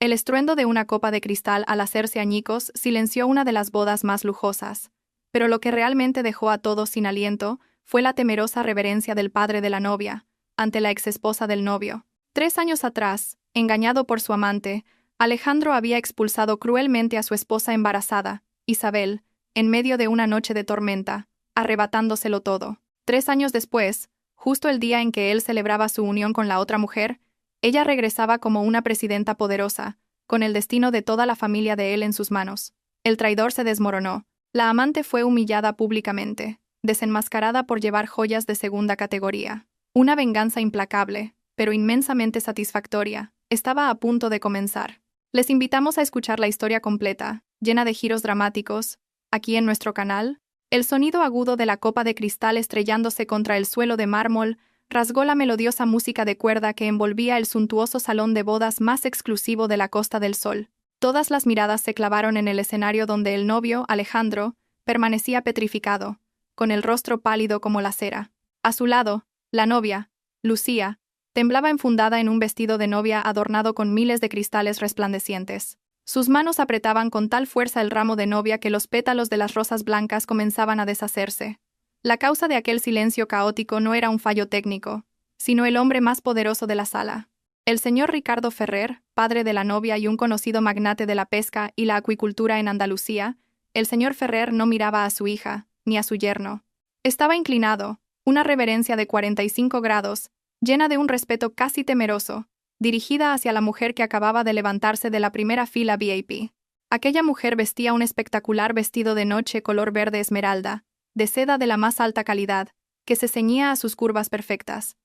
El estruendo de una copa de cristal al hacerse añicos silenció una de las bodas más lujosas. Pero lo que realmente dejó a todos sin aliento fue la temerosa reverencia del padre de la novia, ante la exesposa del novio. 3 años atrás, engañado por su amante, Alejandro había expulsado cruelmente a su esposa embarazada, Isabel, en medio de una noche de tormenta, arrebatándoselo todo. 3 años después, justo el día en que él celebraba su unión con la otra mujer, ella regresaba como una presidenta poderosa, con el destino de toda la familia de él en sus manos. El traidor se desmoronó. La amante fue humillada públicamente, desenmascarada por llevar joyas de segunda categoría. Una venganza implacable, pero inmensamente satisfactoria, estaba a punto de comenzar. Les invitamos a escuchar la historia completa, llena de giros dramáticos, aquí en nuestro canal. El sonido agudo de la copa de cristal estrellándose contra el suelo de mármol rasgó la melodiosa música de cuerda que envolvía el suntuoso salón de bodas más exclusivo de la Costa del Sol. Todas las miradas se clavaron en el escenario donde el novio, Alejandro, permanecía petrificado, con el rostro pálido como la cera. A su lado, la novia, Lucía, temblaba enfundada en un vestido de novia adornado con miles de cristales resplandecientes. Sus manos apretaban con tal fuerza el ramo de novia que los pétalos de las rosas blancas comenzaban a deshacerse. La causa de aquel silencio caótico no era un fallo técnico, sino el hombre más poderoso de la sala. El señor Ricardo Ferrer, padre de la novia y un conocido magnate de la pesca y la acuicultura en Andalucía, el señor Ferrer no miraba a su hija, ni a su yerno. Estaba inclinado, una reverencia de 45 grados, llena de un respeto casi temeroso, dirigida hacia la mujer que acababa de levantarse de la primera fila VIP. Aquella mujer vestía un espectacular vestido de noche color verde esmeralda, de seda de la más alta calidad, que se ceñía a sus curvas perfectas.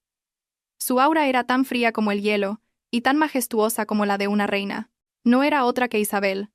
Su aura era tan fría como el hielo, y tan majestuosa como la de una reina. No era otra que Isabel,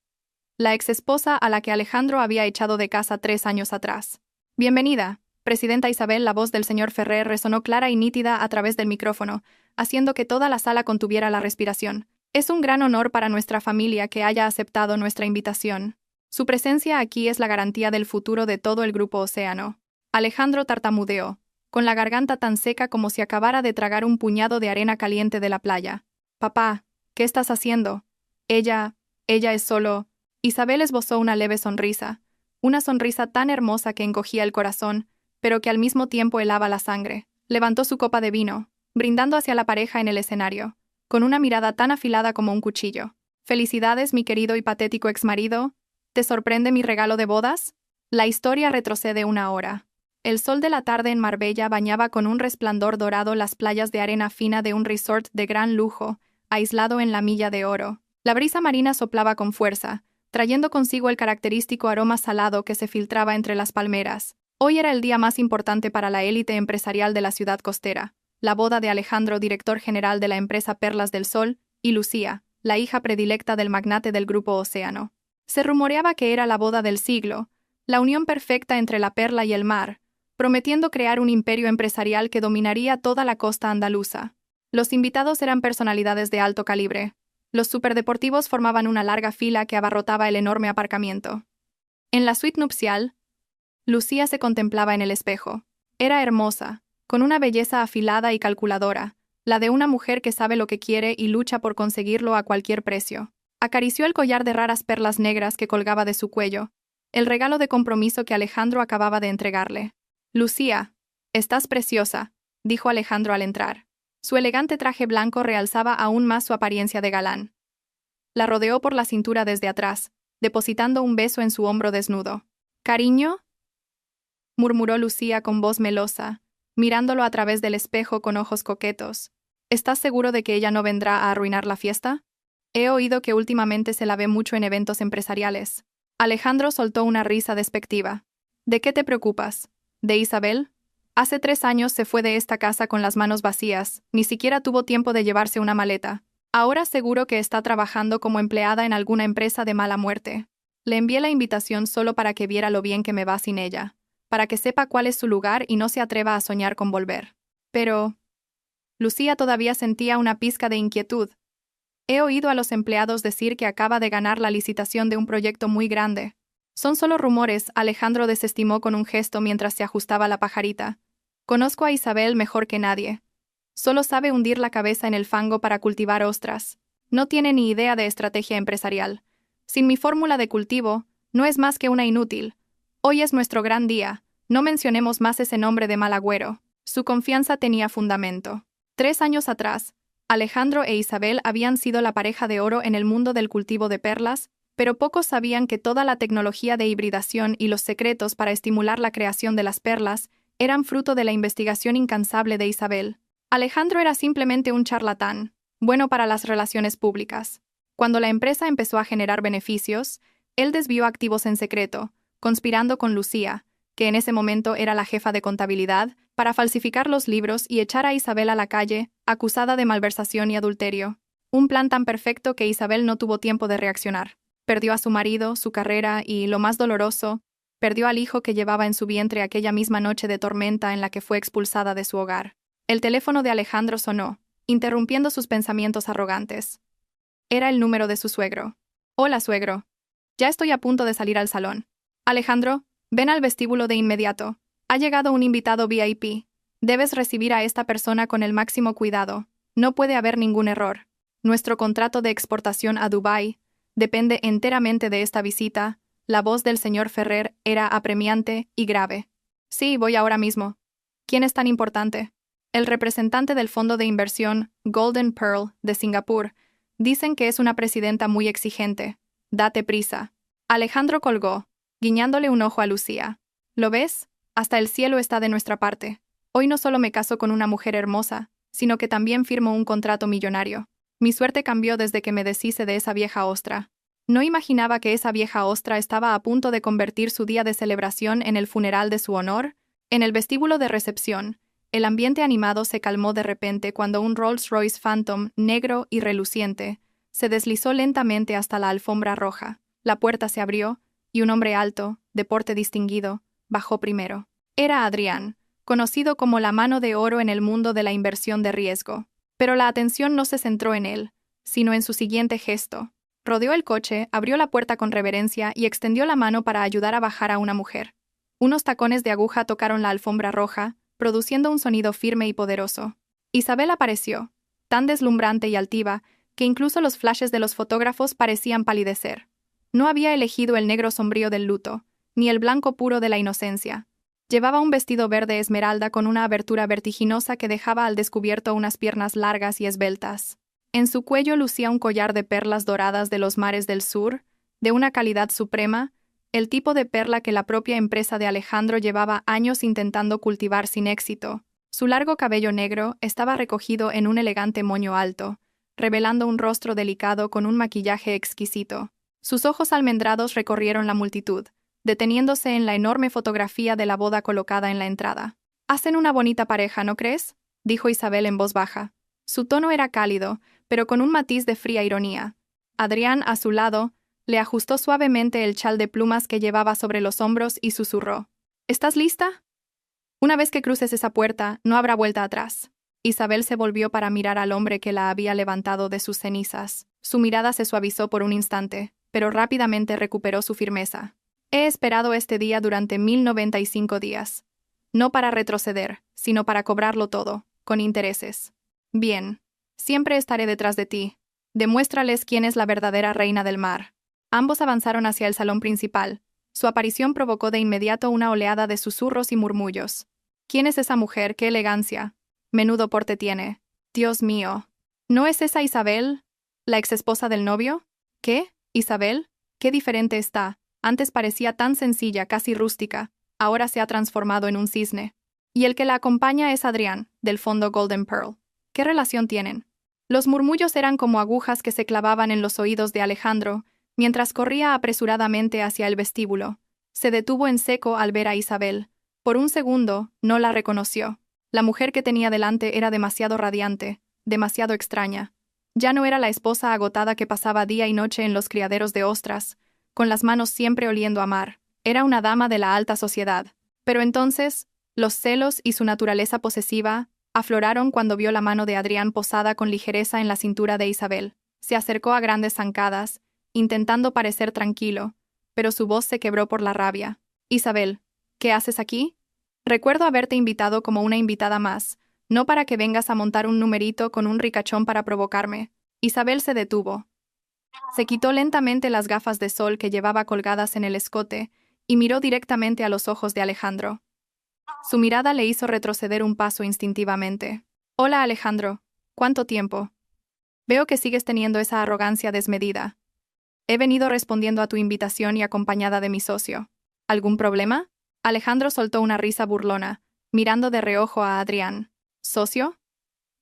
la exesposa a la que Alejandro había echado de casa 3 años atrás. «Bienvenida, presidenta Isabel». La voz del señor Ferrer resonó clara y nítida a través del micrófono, haciendo que toda la sala contuviera la respiración. «Es un gran honor para nuestra familia que haya aceptado nuestra invitación. Su presencia aquí es la garantía del futuro de todo el Grupo Océano». Alejandro tartamudeó, con la garganta tan seca como si acabara de tragar un puñado de arena caliente de la playa. «Papá, ¿qué estás haciendo?» Ella es solo... Isabel esbozó una leve sonrisa, una sonrisa tan hermosa que encogía el corazón, pero que al mismo tiempo helaba la sangre. Levantó su copa de vino, brindando hacia la pareja en el escenario, con una mirada tan afilada como un cuchillo. «Felicidades, mi querido y patético exmarido. ¿Te sorprende mi regalo de bodas?» La historia retrocede 1 hora. El sol de la tarde en Marbella bañaba con un resplandor dorado las playas de arena fina de un resort de gran lujo, aislado en la Milla de Oro. La brisa marina soplaba con fuerza, trayendo consigo el característico aroma salado que se filtraba entre las palmeras. Hoy era el día más importante para la élite empresarial de la ciudad costera, la boda de Alejandro, director general de la empresa Perlas del Sol, y Lucía, la hija predilecta del magnate del Grupo Océano. Se rumoreaba que era la boda del siglo, la unión perfecta entre la perla y el mar, prometiendo crear un imperio empresarial que dominaría toda la costa andaluza. Los invitados eran personalidades de alto calibre. Los superdeportivos formaban una larga fila que abarrotaba el enorme aparcamiento. En la suite nupcial, Lucía se contemplaba en el espejo. Era hermosa, con una belleza afilada y calculadora, la de una mujer que sabe lo que quiere y lucha por conseguirlo a cualquier precio. Acarició el collar de raras perlas negras que colgaba de su cuello, el regalo de compromiso que Alejandro acababa de entregarle. «Lucía, estás preciosa», dijo Alejandro al entrar. Su elegante traje blanco realzaba aún más su apariencia de galán. La rodeó por la cintura desde atrás, depositando un beso en su hombro desnudo. «¿Cariño?», murmuró Lucía con voz melosa, mirándolo a través del espejo con ojos coquetos. «¿Estás seguro de que ella no vendrá a arruinar la fiesta? He oído que últimamente se la ve mucho en eventos empresariales». Alejandro soltó una risa despectiva. «¿De qué te preocupas? ¿De Isabel? Hace 3 años se fue de esta casa con las manos vacías, ni siquiera tuvo tiempo de llevarse una maleta. Ahora seguro que está trabajando como empleada en alguna empresa de mala muerte. Le envié la invitación solo para que viera lo bien que me va sin ella, para que sepa cuál es su lugar y no se atreva a soñar con volver». Pero Lucía todavía sentía una pizca de inquietud. «He oído a los empleados decir que acaba de ganar la licitación de un proyecto muy grande». «Son solo rumores», Alejandro desestimó con un gesto mientras se ajustaba la pajarita. «Conozco a Isabel mejor que nadie. Solo sabe hundir la cabeza en el fango para cultivar ostras. No tiene ni idea de estrategia empresarial. Sin mi fórmula de cultivo, no es más que una inútil. Hoy es nuestro gran día. No mencionemos más ese nombre de mal agüero. Su confianza tenía fundamento. 3 años atrás, Alejandro e Isabel habían sido la pareja de oro en el mundo del cultivo de perlas, pero pocos sabían que toda la tecnología de hibridación y los secretos para estimular la creación de las perlas eran fruto de la investigación incansable de Isabel. Alejandro era simplemente un charlatán, bueno para las relaciones públicas. Cuando la empresa empezó a generar beneficios, él desvió activos en secreto, conspirando con Lucía, que en ese momento era la jefa de contabilidad, para falsificar los libros y echar a Isabel a la calle, acusada de malversación y adulterio. Un plan tan perfecto que Isabel no tuvo tiempo de reaccionar. Perdió a su marido, su carrera y, lo más doloroso, perdió al hijo que llevaba en su vientre aquella misma noche de tormenta en la que fue expulsada de su hogar. El teléfono de Alejandro sonó, interrumpiendo sus pensamientos arrogantes. Era el número de su suegro. «Hola, suegro. Ya estoy a punto de salir al salón. Alejandro, ven al vestíbulo de inmediato. Ha llegado un invitado VIP. Debes recibir a esta persona con el máximo cuidado. No puede haber ningún error. Nuestro contrato de exportación a Dubái depende enteramente de esta visita». La voz del señor Ferrer era apremiante y grave. «Sí, voy ahora mismo». «¿Quién es tan importante?» «El representante del fondo de inversión Golden Pearl de Singapur. Dicen que es una presidenta muy exigente. Date prisa». Alejandro colgó, guiñándole un ojo a Lucía. «¿Lo ves? Hasta el cielo está de nuestra parte. Hoy no solo me caso con una mujer hermosa, sino que también firmo un contrato millonario. Mi suerte cambió desde que me deshice de esa vieja ostra». No imaginaba que esa vieja ostra estaba a punto de convertir su día de celebración en el funeral de su honor. En el vestíbulo de recepción, el ambiente animado se calmó de repente cuando un Rolls-Royce Phantom, negro y reluciente, se deslizó lentamente hasta la alfombra roja. La puerta se abrió, y un hombre alto, de porte distinguido, bajó primero. Era Adrián, conocido como la mano de oro en el mundo de la inversión de riesgo. Pero la atención no se centró en él, sino en su siguiente gesto. Rodeó el coche, abrió la puerta con reverencia y extendió la mano para ayudar a bajar a una mujer. Unos tacones de aguja tocaron la alfombra roja, produciendo un sonido firme y poderoso. Isabel apareció, tan deslumbrante y altiva, que incluso los flashes de los fotógrafos parecían palidecer. No había elegido el negro sombrío del luto, ni el blanco puro de la inocencia. Llevaba un vestido verde esmeralda con una abertura vertiginosa que dejaba al descubierto unas piernas largas y esbeltas. En su cuello lucía un collar de perlas doradas de los mares del sur, de una calidad suprema, el tipo de perla que la propia empresa de Alejandro llevaba años intentando cultivar sin éxito. Su largo cabello negro estaba recogido en un elegante moño alto, revelando un rostro delicado con un maquillaje exquisito. Sus ojos almendrados recorrieron la multitud, deteniéndose en la enorme fotografía de la boda colocada en la entrada. «Hacen una bonita pareja, ¿no crees?», dijo Isabel en voz baja. Su tono era cálido, pero con un matiz de fría ironía. Adrián, a su lado, le ajustó suavemente el chal de plumas que llevaba sobre los hombros y susurró. «¿Estás lista? Una vez que cruces esa puerta, no habrá vuelta atrás». Isabel se volvió para mirar al hombre que la había levantado de sus cenizas. Su mirada se suavizó por un instante, pero rápidamente recuperó su firmeza. «He esperado este día durante 1095 días. No para retroceder, sino para cobrarlo todo, con intereses. Bien. Siempre estaré detrás de ti. Demuéstrales quién es la verdadera reina del mar». Ambos avanzaron hacia el salón principal. Su aparición provocó de inmediato una oleada de susurros y murmullos. «¿Quién es esa mujer? ¡Qué elegancia! Menudo porte tiene! Dios mío. ¿No es esa Isabel? ¿La exesposa del novio? ¿Qué? ¿Isabel? Qué diferente está. Antes parecía tan sencilla, casi rústica. Ahora se ha transformado en un cisne. Y el que la acompaña es Adrián, del fondo Golden Pearl. ¿Qué relación tienen?». Los murmullos eran como agujas que se clavaban en los oídos de Alejandro, mientras corría apresuradamente hacia el vestíbulo. Se detuvo en seco al ver a Isabel. Por un segundo, no la reconoció. La mujer que tenía delante era demasiado radiante, demasiado extraña. Ya no era la esposa agotada que pasaba día y noche en los criaderos de ostras, con las manos siempre oliendo a mar. Era una dama de la alta sociedad. Pero entonces, los celos y su naturaleza posesiva afloraron cuando vio la mano de Adrián posada con ligereza en la cintura de Isabel. Se acercó a grandes zancadas, intentando parecer tranquilo, pero su voz se quebró por la rabia. «Isabel, ¿qué haces aquí? Recuerdo haberte invitado como una invitada más, no para que vengas a montar un numerito con un ricachón para provocarme. Isabel se detuvo. Se quitó lentamente las gafas de sol que llevaba colgadas en el escote y miró directamente a los ojos de Alejandro. Su mirada le hizo retroceder un paso instintivamente. Hola, Alejandro. ¿Cuánto tiempo? Veo que sigues teniendo esa arrogancia desmedida. He venido respondiendo a tu invitación y acompañada de mi socio. ¿Algún problema? Alejandro soltó una risa burlona, mirando de reojo a Adrián. ¿Socio?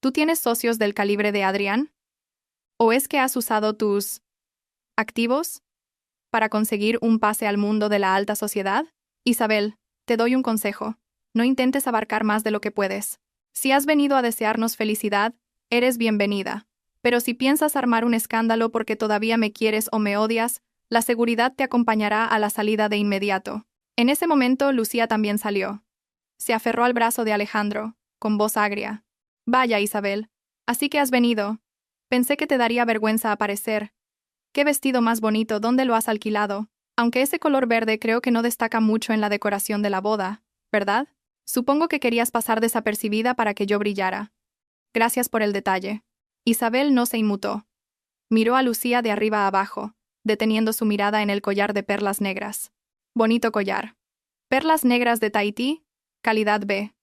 ¿Tú tienes socios del calibre de Adrián? ¿O es que has usado tus activos para conseguir un pase al mundo de la alta sociedad? Isabel, te doy un consejo. No intentes abarcar más de lo que puedes. Si has venido a desearnos felicidad, eres bienvenida. Pero si piensas armar un escándalo porque todavía me quieres o me odias, la seguridad te acompañará a la salida de inmediato. En ese momento, Lucía también salió. Se aferró al brazo de Alejandro, con voz agria. Vaya, Isabel. Así que has venido. Pensé que te daría vergüenza aparecer. ¿Qué vestido más bonito? ¿Dónde lo has alquilado? Aunque ese color verde creo que no destaca mucho en la decoración de la boda, ¿verdad? Supongo que querías pasar desapercibida para que yo brillara. Gracias por el detalle. Isabel no se inmutó. Miró a Lucía de arriba a abajo, deteniendo su mirada en el collar de perlas negras. Bonito collar. Perlas negras de Tahití, calidad B.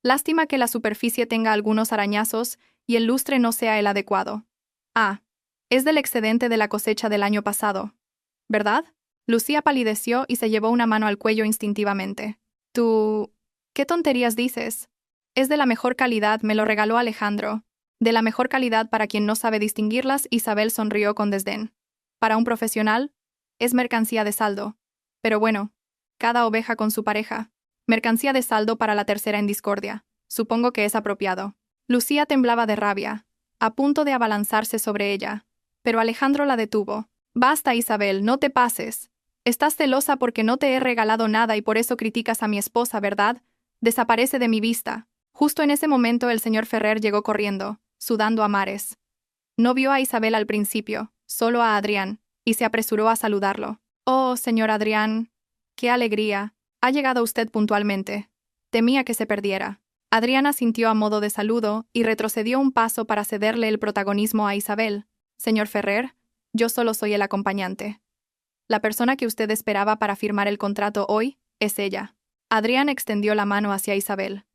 Lástima que la superficie tenga algunos arañazos y el lustre no sea el adecuado. Ah, es del excedente de la cosecha del año pasado, ¿verdad? Lucía palideció y se llevó una mano al cuello instintivamente. ¿Tú... qué tonterías dices? Es de la mejor calidad, me lo regaló Alejandro. De la mejor calidad para quien no sabe distinguirlas, Isabel sonrió con desdén. Para un profesional, es mercancía de saldo. Pero bueno, cada oveja con su pareja. Mercancía de saldo para la tercera en discordia. Supongo que es apropiado. Lucía temblaba de rabia, a punto de abalanzarse sobre ella. Pero Alejandro la detuvo. Basta, Isabel, no te pases. Estás celosa porque no te he regalado nada y por eso criticas a mi esposa, ¿verdad? Desaparece de mi vista. Justo en ese momento el señor Ferrer llegó corriendo, sudando a mares. No vio a Isabel al principio, solo a Adrián, y se apresuró a saludarlo. Oh, señor Adrián, qué alegría. Ha llegado usted puntualmente. Temía que se perdiera. Adrián asintió a modo de saludo y retrocedió un paso para cederle el protagonismo a Isabel. Señor Ferrer, yo solo soy el acompañante. La persona que usted esperaba para firmar el contrato hoy es ella. Adrián extendió la mano hacia Isabel.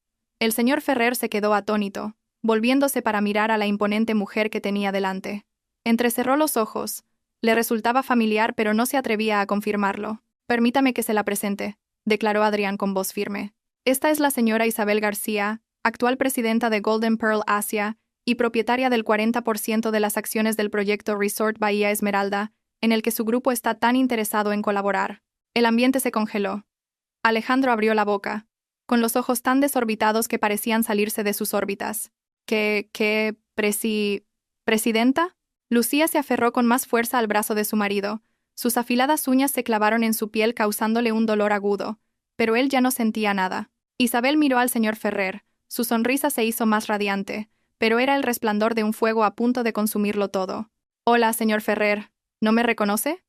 El señor Ferrer se quedó atónito, volviéndose para mirar a la imponente mujer que tenía delante. Entrecerró los ojos. Le resultaba familiar, pero no se atrevía a confirmarlo. Permítame que se la presente, declaró Adrián con voz firme. Esta es la señora Isabel García, actual presidenta de Golden Pearl Asia y propietaria del 40% de las acciones del proyecto Resort Bahía Esmeralda, en el que su grupo está tan interesado en colaborar. El ambiente se congeló. Alejandro abrió la boca, con los ojos tan desorbitados que parecían salirse de sus órbitas. ¿Presidenta? Lucía se aferró con más fuerza al brazo de su marido. Sus afiladas uñas se clavaron en su piel causándole un dolor agudo, pero él ya no sentía nada. Isabel miró al señor Ferrer. Su sonrisa se hizo más radiante, pero era el resplandor de un fuego a punto de consumirlo todo. Hola, señor Ferrer. ¿No me reconoce?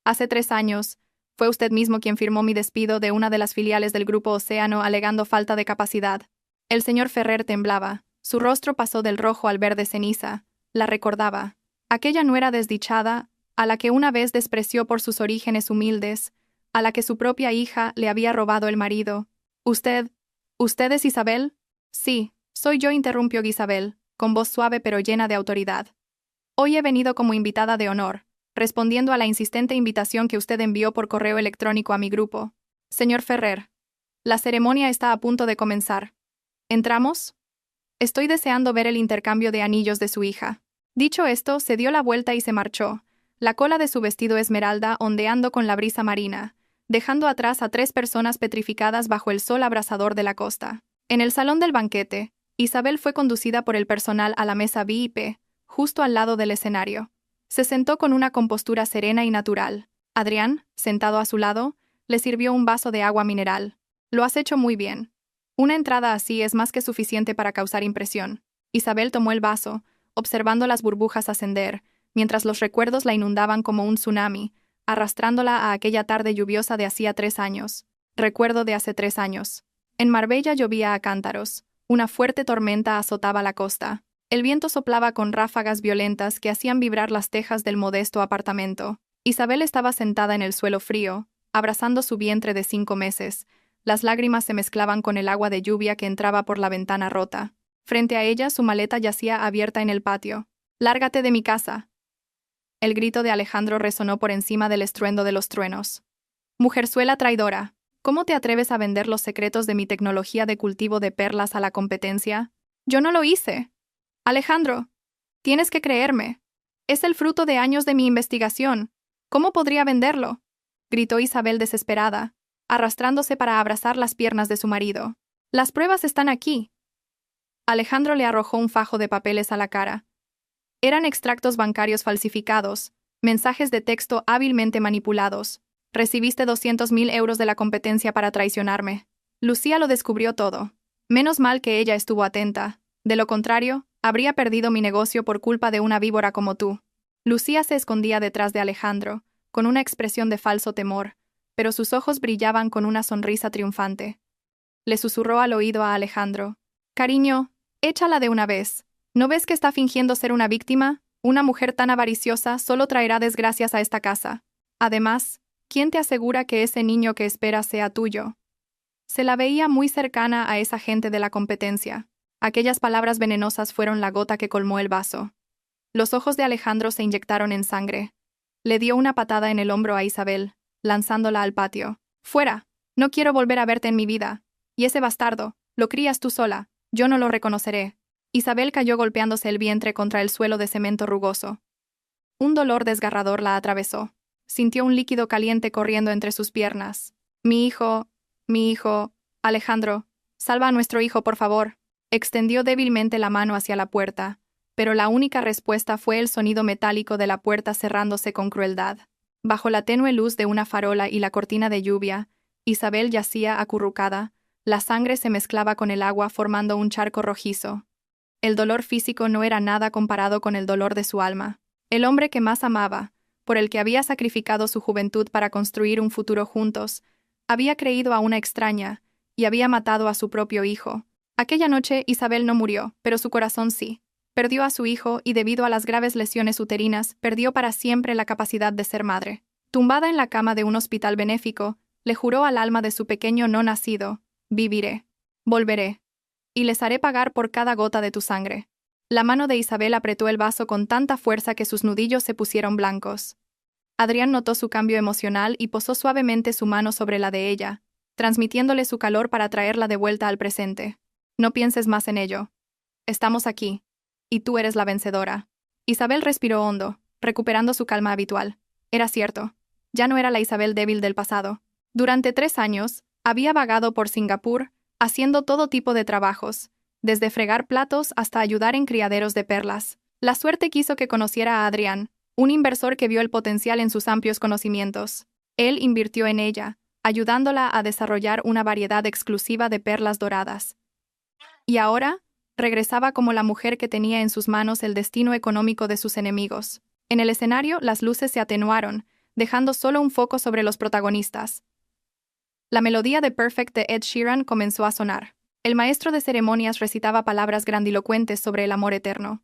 Hace 3 años, fue usted mismo quien firmó mi despido de una de las filiales del Grupo Océano alegando falta de capacidad. El señor Ferrer temblaba. Su rostro pasó del rojo al verde ceniza. La recordaba. Aquella nuera desdichada, a la que una vez despreció por sus orígenes humildes, a la que su propia hija le había robado el marido. ¿Usted es Isabel? Sí, soy yo, interrumpió Isabel, con voz suave pero llena de autoridad. Hoy he venido como invitada de honor, respondiendo a la insistente invitación que usted envió por correo electrónico a mi grupo. Señor Ferrer, la ceremonia está a punto de comenzar. ¿Entramos? Estoy deseando ver el intercambio de anillos de su hija. Dicho esto, se dio la vuelta y se marchó, la cola de su vestido esmeralda ondeando con la brisa marina, dejando atrás a 3 personas petrificadas bajo el sol abrasador de la costa. En el salón del banquete, Isabel fue conducida por el personal a la mesa VIP, justo al lado del escenario. Se sentó con una compostura serena y natural. Adrián, sentado a su lado, le sirvió un vaso de agua mineral. Lo has hecho muy bien. Una entrada así es más que suficiente para causar impresión. Isabel tomó el vaso, observando las burbujas ascender, mientras los recuerdos la inundaban como un tsunami, arrastrándola a aquella tarde lluviosa de hacía 3 años. Recuerdo de hace 3 años. En Marbella llovía a cántaros. Una fuerte tormenta azotaba la costa. El viento soplaba con ráfagas violentas que hacían vibrar las tejas del modesto apartamento. Isabel estaba sentada en el suelo frío, abrazando su vientre de 5 meses. Las lágrimas se mezclaban con el agua de lluvia que entraba por la ventana rota. Frente a ella, su maleta yacía abierta en el patio. «¡Lárgate de mi casa!». El grito de Alejandro resonó por encima del estruendo de los truenos. «Mujerzuela traidora, ¿cómo te atreves a vender los secretos de mi tecnología de cultivo de perlas a la competencia? Yo no lo hice. Alejandro, tienes que creerme. Es el fruto de años de mi investigación. ¿Cómo podría venderlo?», gritó Isabel desesperada, arrastrándose para abrazar las piernas de su marido. «Las pruebas están aquí». Alejandro le arrojó un fajo de papeles a la cara. Eran extractos bancarios falsificados, mensajes de texto hábilmente manipulados. «Recibiste 200.000 euros de la competencia para traicionarme». Lucía lo descubrió todo. Menos mal que ella estuvo atenta. De lo contrario, habría perdido mi negocio por culpa de una víbora como tú. Lucía se escondía detrás de Alejandro, con una expresión de falso temor, pero sus ojos brillaban con una sonrisa triunfante. Le susurró al oído a Alejandro: «Cariño, échala de una vez. ¿No ves que está fingiendo ser una víctima? Una mujer tan avariciosa solo traerá desgracias a esta casa. Además, ¿quién te asegura que ese niño que espera sea tuyo?». Se la veía muy cercana a esa gente de la competencia. Aquellas palabras venenosas fueron la gota que colmó el vaso. Los ojos de Alejandro se inyectaron en sangre. Le dio una patada en el hombro a Isabel, lanzándola al patio. «¡Fuera! No quiero volver a verte en mi vida. Y ese bastardo, lo crías tú sola. Yo no lo reconoceré». Isabel cayó golpeándose el vientre contra el suelo de cemento rugoso. Un dolor desgarrador la atravesó. Sintió un líquido caliente corriendo entre sus piernas. Mi hijo, Alejandro, salva a nuestro hijo, por favor». Extendió débilmente la mano hacia la puerta, pero la única respuesta fue el sonido metálico de la puerta cerrándose con crueldad. Bajo la tenue luz de una farola y la cortina de lluvia, Isabel yacía acurrucada, la sangre se mezclaba con el agua formando un charco rojizo. El dolor físico no era nada comparado con el dolor de su alma. El hombre que más amaba, por el que había sacrificado su juventud para construir un futuro juntos, había creído a una extraña y había matado a su propio hijo. Aquella noche Isabel no murió, pero su corazón sí. Perdió a su hijo y debido a las graves lesiones uterinas, perdió para siempre la capacidad de ser madre. Tumbada en la cama de un hospital benéfico, le juró al alma de su pequeño no nacido: «Viviré, volveré, y les haré pagar por cada gota de tu sangre». La mano de Isabel apretó el vaso con tanta fuerza que sus nudillos se pusieron blancos. Adrián notó su cambio emocional y posó suavemente su mano sobre la de ella, transmitiéndole su calor para traerla de vuelta al presente. «No pienses más en ello. Estamos aquí. Y tú eres la vencedora». Isabel respiró hondo, recuperando su calma habitual. Era cierto. Ya no era la Isabel débil del pasado. Durante 3 años, había vagado por Singapur, haciendo todo tipo de trabajos, desde fregar platos hasta ayudar en criaderos de perlas. La suerte quiso que conociera a Adrián, un inversor que vio el potencial en sus amplios conocimientos. Él invirtió en ella, ayudándola a desarrollar una variedad exclusiva de perlas doradas. Y ahora, regresaba como la mujer que tenía en sus manos el destino económico de sus enemigos. En el escenario, las luces se atenuaron, dejando solo un foco sobre los protagonistas. La melodía de Perfect de Ed Sheeran comenzó a sonar. El maestro de ceremonias recitaba palabras grandilocuentes sobre el amor eterno.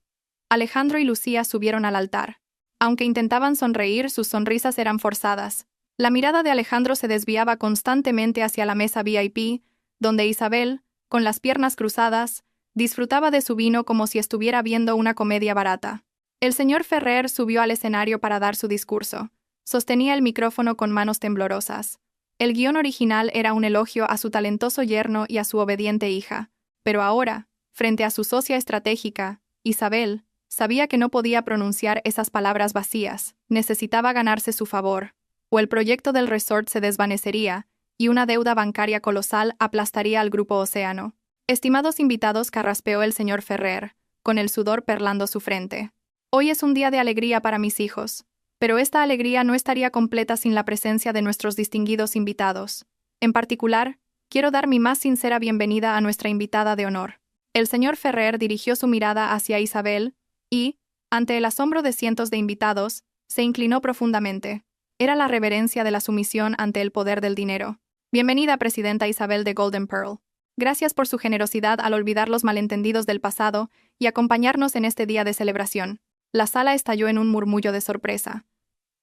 Alejandro y Lucía subieron al altar. Aunque intentaban sonreír, sus sonrisas eran forzadas. La mirada de Alejandro se desviaba constantemente hacia la mesa VIP, donde Isabel, con las piernas cruzadas, disfrutaba de su vino como si estuviera viendo una comedia barata. El señor Ferrer subió al escenario para dar su discurso. Sostenía el micrófono con manos temblorosas. El guión original era un elogio a su talentoso yerno y a su obediente hija, pero ahora, frente a su socia estratégica, Isabel, sabía que no podía pronunciar esas palabras vacías, necesitaba ganarse su favor, o el proyecto del resort se desvanecería, y una deuda bancaria colosal aplastaría al Grupo Océano. «Estimados invitados», carraspeó el señor Ferrer, con el sudor perlando su frente. «Hoy es un día de alegría para mis hijos, pero esta alegría no estaría completa sin la presencia de nuestros distinguidos invitados. En particular, quiero dar mi más sincera bienvenida a nuestra invitada de honor». El señor Ferrer dirigió su mirada hacia Isabel y, ante el asombro de cientos de invitados, se inclinó profundamente. Era la reverencia de la sumisión ante el poder del dinero. «Bienvenida, presidenta Isabel de Golden Pearl. Gracias por su generosidad al olvidar los malentendidos del pasado y acompañarnos en este día de celebración. La sala estalló en un murmullo de sorpresa.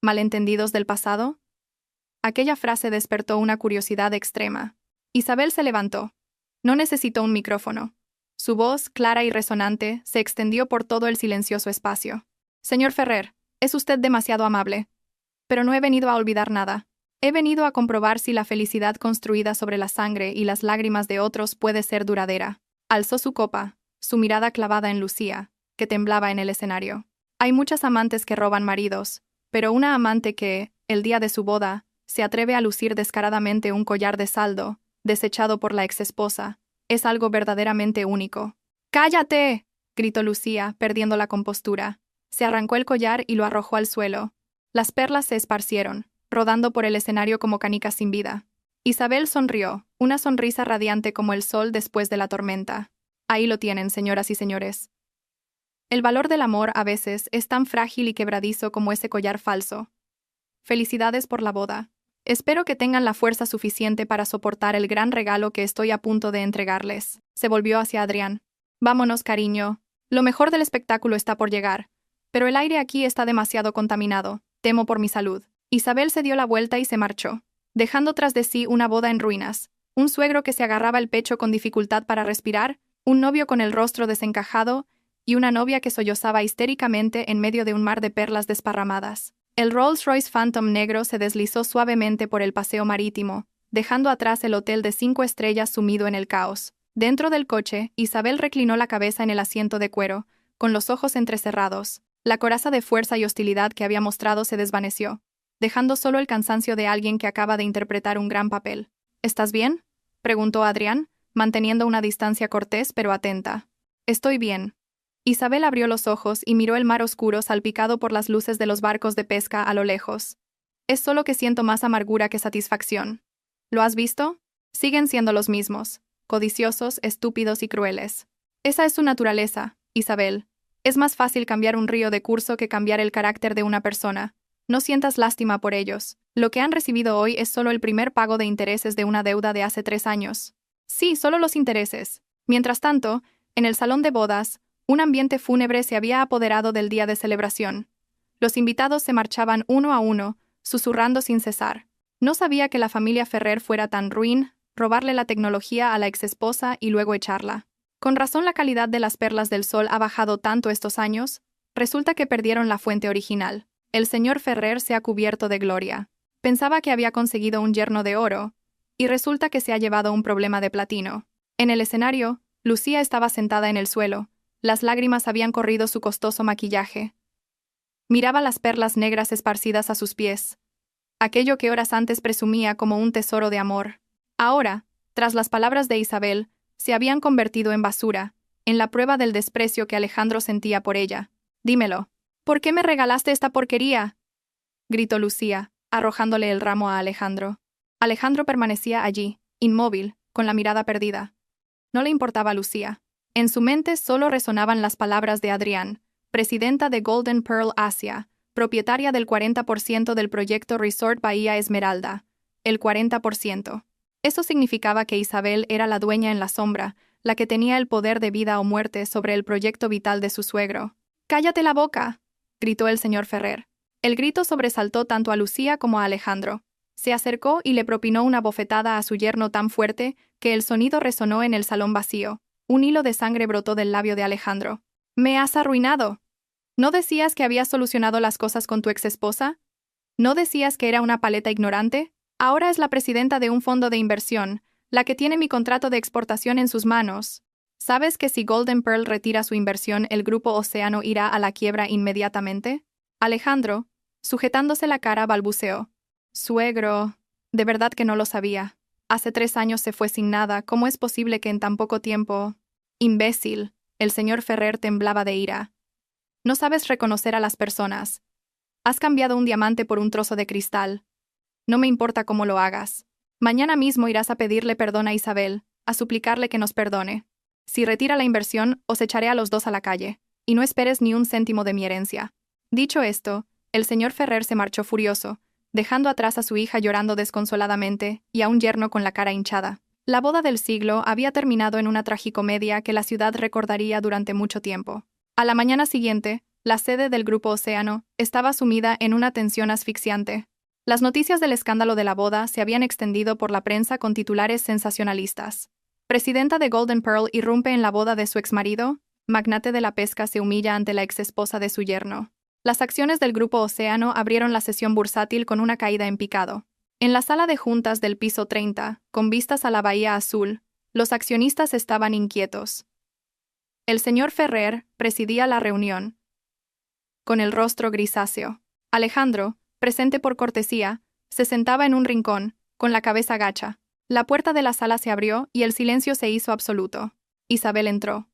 ¿Malentendidos del pasado? Aquella frase despertó una curiosidad extrema. Isabel se levantó. No necesitó un micrófono. Su voz, clara y resonante, se extendió por todo el silencioso espacio. Señor Ferrer, es usted demasiado amable. Pero no he venido a olvidar nada. He venido a comprobar si la felicidad construida sobre la sangre y las lágrimas de otros puede ser duradera. Alzó su copa, su mirada clavada en Lucía, que temblaba en el escenario. Hay muchas amantes que roban maridos, pero una amante que, el día de su boda, se atreve a lucir descaradamente un collar de saldo, desechado por la exesposa, es algo verdaderamente único. ¡Cállate!, gritó Lucía, perdiendo la compostura. Se arrancó el collar y lo arrojó al suelo. Las perlas se esparcieron, rodando por el escenario como canicas sin vida. Isabel sonrió, una sonrisa radiante como el sol después de la tormenta. Ahí lo tienen, señoras y señores. El valor del amor a veces es tan frágil y quebradizo como ese collar falso. Felicidades por la boda. Espero que tengan la fuerza suficiente para soportar el gran regalo que estoy a punto de entregarles. Se volvió hacia Adrián. Vámonos, cariño. Lo mejor del espectáculo está por llegar. Pero el aire aquí está demasiado contaminado. Temo por mi salud. Isabel se dio la vuelta y se marchó, dejando tras de sí una boda en ruinas, un suegro que se agarraba el pecho con dificultad para respirar, un novio con el rostro desencajado y una novia que sollozaba histéricamente en medio de un mar de perlas desparramadas. El Rolls-Royce Phantom negro se deslizó suavemente por el paseo marítimo, dejando atrás el hotel de 5 estrellas sumido en el caos. Dentro del coche, Isabel reclinó la cabeza en el asiento de cuero, con los ojos entrecerrados. La coraza de fuerza y hostilidad que había mostrado se desvaneció, dejando solo el cansancio de alguien que acaba de interpretar un gran papel. ¿Estás bien?, preguntó Adrián, manteniendo una distancia cortés pero atenta. Estoy bien. Isabel abrió los ojos y miró el mar oscuro salpicado por las luces de los barcos de pesca a lo lejos. Es solo que siento más amargura que satisfacción. ¿Lo has visto? Siguen siendo los mismos, codiciosos, estúpidos y crueles. Esa es su naturaleza, Isabel. Es más fácil cambiar un río de curso que cambiar el carácter de una persona. No sientas lástima por ellos. Lo que han recibido hoy es solo el primer pago de intereses de una deuda de hace 3 años. Sí, solo los intereses. Mientras tanto, en el salón de bodas, un ambiente fúnebre se había apoderado del día de celebración. Los invitados se marchaban uno a uno, susurrando sin cesar. No sabía que la familia Ferrer fuera tan ruin, robarle la tecnología a la exesposa y luego echarla. Con razón la calidad de las perlas del sol ha bajado tanto estos años. Resulta que perdieron la fuente original. El señor Ferrer se ha cubierto de gloria. Pensaba que había conseguido un yerno de oro, y resulta que se ha llevado un problema de platino. En el escenario, Lucía estaba sentada en el suelo. Las lágrimas habían corrido su costoso maquillaje. Miraba las perlas negras esparcidas a sus pies. Aquello que horas antes presumía como un tesoro de amor. Ahora, tras las palabras de Isabel, se habían convertido en basura, en la prueba del desprecio que Alejandro sentía por ella. «Dímelo. ¿Por qué me regalaste esta porquería?», gritó Lucía, arrojándole el ramo a Alejandro. Alejandro permanecía allí, inmóvil, con la mirada perdida. No le importaba a Lucía. En su mente solo resonaban las palabras de Adrián, presidenta de Golden Pearl Asia, propietaria del 40% del proyecto Resort Bahía Esmeralda. El 40%. Eso significaba que Isabel era la dueña en la sombra, la que tenía el poder de vida o muerte sobre el proyecto vital de su suegro. «¡Cállate la boca!», gritó el señor Ferrer. El grito sobresaltó tanto a Lucía como a Alejandro. Se acercó y le propinó una bofetada a su yerno tan fuerte que el sonido resonó en el salón vacío. Un hilo de sangre brotó del labio de Alejandro. «¡Me has arruinado! ¿No decías que habías solucionado las cosas con tu exesposa? ¿No decías que era una paleta ignorante? Ahora es la presidenta de un fondo de inversión, la que tiene mi contrato de exportación en sus manos. ¿Sabes que si Golden Pearl retira su inversión, el grupo Océano irá a la quiebra inmediatamente?» Alejandro, sujetándose la cara, balbuceó. «Suegro, de verdad que no lo sabía. Hace 3 años se fue sin nada. ¿Cómo es posible que en tan poco tiempo...?» «Imbécil», el señor Ferrer temblaba de ira. «No sabes reconocer a las personas. Has cambiado un diamante por un trozo de cristal. No me importa cómo lo hagas. Mañana mismo irás a pedirle perdón a Isabel, a suplicarle que nos perdone. Si retira la inversión, os echaré a los 2 a la calle, y no esperes ni un céntimo de mi herencia». Dicho esto, el señor Ferrer se marchó furioso, dejando atrás a su hija llorando desconsoladamente y a un yerno con la cara hinchada. La boda del siglo había terminado en una tragicomedia que la ciudad recordaría durante mucho tiempo. A la mañana siguiente, la sede del Grupo Océano estaba sumida en una tensión asfixiante. Las noticias del escándalo de la boda se habían extendido por la prensa con titulares sensacionalistas. Presidenta de Golden Pearl irrumpe en la boda de su exmarido, magnate de la pesca se humilla ante la exesposa de su yerno. Las acciones del Grupo Océano abrieron la sesión bursátil con una caída en picado. En la sala de juntas del piso 30, con vistas a la Bahía Azul, los accionistas estaban inquietos. El señor Ferrer presidía la reunión, con el rostro grisáceo. Alejandro, presente por cortesía, se sentaba en un rincón, con la cabeza gacha. La puerta de la sala se abrió y el silencio se hizo absoluto. Isabel entró.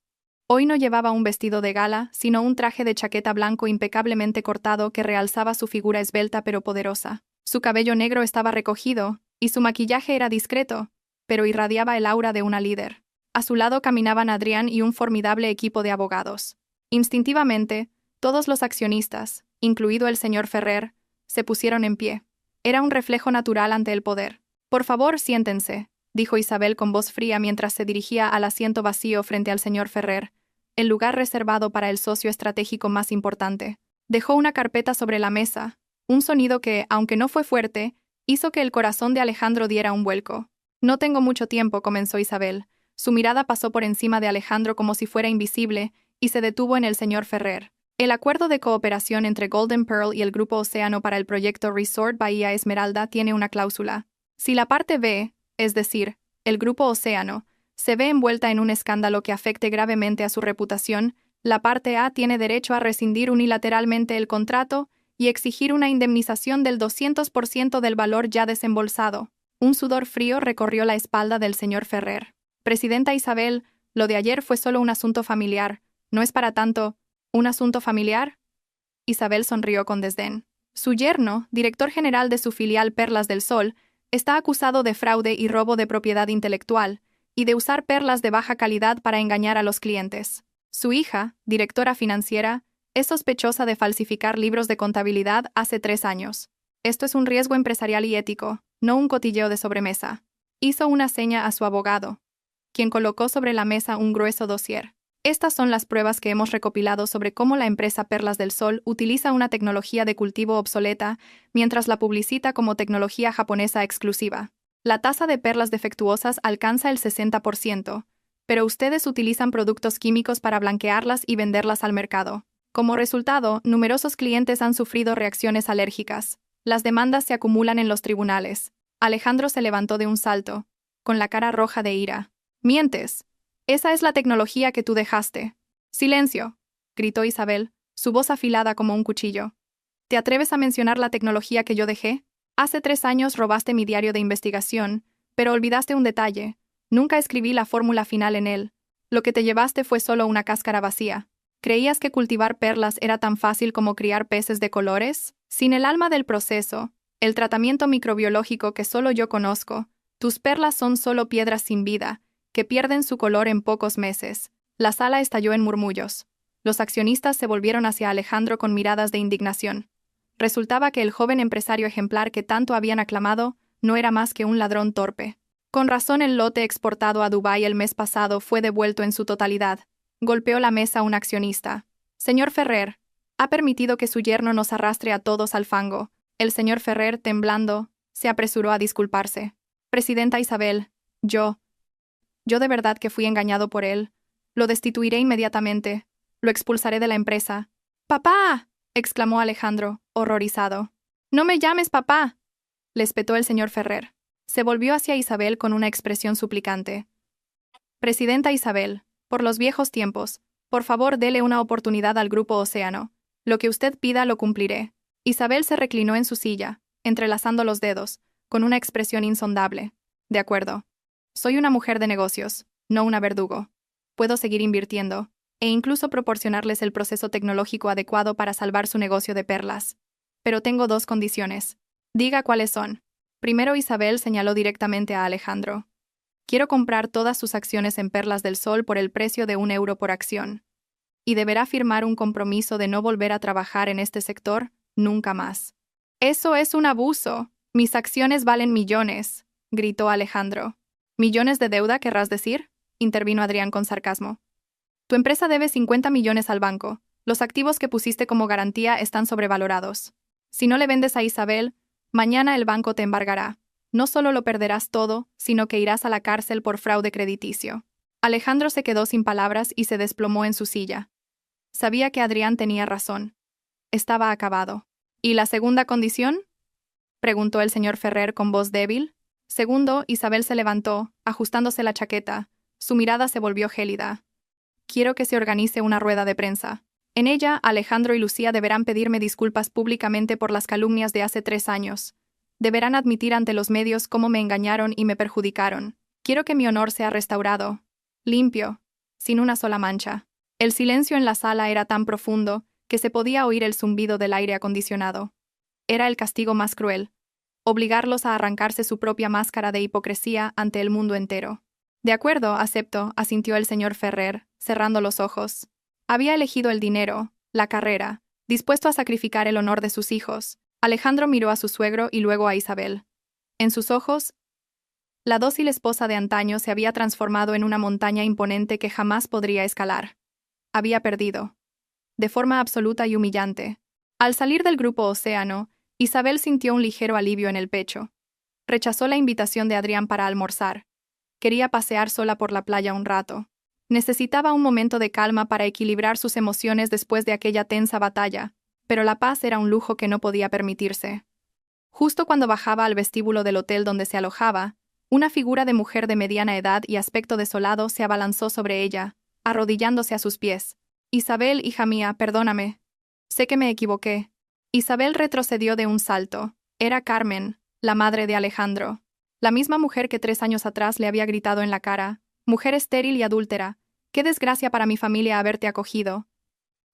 Hoy no llevaba un vestido de gala, sino un traje de chaqueta blanco impecablemente cortado que realzaba su figura esbelta pero poderosa. Su cabello negro estaba recogido, y su maquillaje era discreto, pero irradiaba el aura de una líder. A su lado caminaban Adrián y un formidable equipo de abogados. Instintivamente, todos los accionistas, incluido el señor Ferrer, se pusieron en pie. Era un reflejo natural ante el poder. «Por favor, siéntense», dijo Isabel con voz fría mientras se dirigía al asiento vacío frente al señor Ferrer, el lugar reservado para el socio estratégico más importante. Dejó una carpeta sobre la mesa, un sonido que, aunque no fue fuerte, hizo que el corazón de Alejandro diera un vuelco. «No tengo mucho tiempo», comenzó Isabel. Su mirada pasó por encima de Alejandro como si fuera invisible y se detuvo en el señor Ferrer. El acuerdo de cooperación entre Golden Pearl y el Grupo Océano para el proyecto Resort Bahía Esmeralda tiene una cláusula. Si la parte B, es decir, el Grupo Océano, se ve envuelta en un escándalo que afecte gravemente a su reputación, la parte A tiene derecho a rescindir unilateralmente el contrato y exigir una indemnización del 200% del valor ya desembolsado. Un sudor frío recorrió la espalda del señor Ferrer. «Presidenta Isabel, lo de ayer fue solo un asunto familiar. ¿No es para tanto un asunto familiar?» Isabel sonrió con desdén. Su yerno, director general de su filial Perlas del Sol, está acusado de fraude y robo de propiedad intelectual, y de usar perlas de baja calidad para engañar a los clientes. Su hija, directora financiera, es sospechosa de falsificar libros de contabilidad hace 3 años. Esto es un riesgo empresarial y ético, no un cotilleo de sobremesa. Hizo una seña a su abogado, quien colocó sobre la mesa un grueso dossier. Estas son las pruebas que hemos recopilado sobre cómo la empresa Perlas del Sol utiliza una tecnología de cultivo obsoleta mientras la publicita como tecnología japonesa exclusiva. La tasa de perlas defectuosas alcanza el 60%, pero ustedes utilizan productos químicos para blanquearlas y venderlas al mercado. Como resultado, numerosos clientes han sufrido reacciones alérgicas. Las demandas se acumulan en los tribunales. Alejandro se levantó de un salto, con la cara roja de ira. «¡Mientes! Esa es la tecnología que tú dejaste». «¡Silencio!», gritó Isabel, su voz afilada como un cuchillo. «¿Te atreves a mencionar la tecnología que yo dejé? Hace 3 años robaste mi diario de investigación, pero olvidaste un detalle. Nunca escribí la fórmula final en él. Lo que te llevaste fue solo una cáscara vacía. ¿Creías que cultivar perlas era tan fácil como criar peces de colores? Sin el alma del proceso, el tratamiento microbiológico que solo yo conozco, tus perlas son solo piedras sin vida, que pierden su color en pocos meses». La sala estalló en murmullos. Los accionistas se volvieron hacia Alejandro con miradas de indignación. Resultaba que el joven empresario ejemplar que tanto habían aclamado no era más que un ladrón torpe. Con razón el lote exportado a Dubái el mes pasado fue devuelto en su totalidad. Golpeó la mesa un accionista. «Señor Ferrer, ha permitido que su yerno nos arrastre a todos al fango». El señor Ferrer, temblando, se apresuró a disculparse. «Presidenta Isabel, yo de verdad que fui engañado por él. Lo destituiré inmediatamente. Lo expulsaré de la empresa». «¡Papá!», exclamó Alejandro, horrorizado. «No me llames papá», le espetó el señor Ferrer. Se volvió hacia Isabel con una expresión suplicante. «Presidenta Isabel, por los viejos tiempos, por favor dele una oportunidad al Grupo Océano. Lo que usted pida lo cumpliré». Isabel se reclinó en su silla, entrelazando los dedos, con una expresión insondable. «De acuerdo. Soy una mujer de negocios, no una verdugo. Puedo seguir invirtiendo, e incluso proporcionarles el proceso tecnológico adecuado para salvar su negocio de perlas. Pero tengo 2 condiciones». «Diga cuáles son». Primero Isabel señaló directamente a Alejandro. «Quiero comprar todas sus acciones en Perlas del Sol por el precio de €1 por acción. Y deberá firmar un compromiso de no volver a trabajar en este sector nunca más». «Eso es un abuso. Mis acciones valen millones», gritó Alejandro. ¿Millones de deuda, querrás decir? Intervino Adrián con sarcasmo. Tu empresa debe 50 millones al banco. Los activos que pusiste como garantía están sobrevalorados. Si no le vendes a Isabel, mañana el banco te embargará. No solo lo perderás todo, sino que irás a la cárcel por fraude crediticio. Alejandro se quedó sin palabras y se desplomó en su silla. Sabía que Adrián tenía razón. Estaba acabado. ¿Y la segunda condición?, preguntó el señor Ferrer con voz débil. Segundo, Isabel se levantó, ajustándose la chaqueta. Su mirada se volvió gélida. Quiero que se organice una rueda de prensa. En ella, Alejandro y Lucía deberán pedirme disculpas públicamente por las calumnias de hace 3 años. Deberán admitir ante los medios cómo me engañaron y me perjudicaron. Quiero que mi honor sea restaurado. Limpio. Sin una sola mancha. El silencio en la sala era tan profundo que se podía oír el zumbido del aire acondicionado. Era el castigo más cruel. Obligarlos a arrancarse su propia máscara de hipocresía ante el mundo entero. De acuerdo, acepto, asintió el señor Ferrer, cerrando los ojos. Había elegido el dinero, la carrera, dispuesto a sacrificar el honor de sus hijos. Alejandro miró a su suegro y luego a Isabel. En sus ojos, la dócil esposa de antaño se había transformado en una montaña imponente que jamás podría escalar. Había perdido. De forma absoluta y humillante. Al salir del grupo Océano, Isabel sintió un ligero alivio en el pecho. Rechazó la invitación de Adrián para almorzar. Quería pasear sola por la playa un rato. Necesitaba un momento de calma para equilibrar sus emociones después de aquella tensa batalla, pero la paz era un lujo que no podía permitirse. Justo cuando bajaba al vestíbulo del hotel donde se alojaba, una figura de mujer de mediana edad y aspecto desolado se abalanzó sobre ella, arrodillándose a sus pies. Isabel, hija mía, perdóname. Sé que me equivoqué. Isabel retrocedió de un salto. Era Carmen, la madre de Alejandro. La misma mujer que 3 años atrás le había gritado en la cara: mujer estéril y adúltera, qué desgracia para mi familia haberte acogido.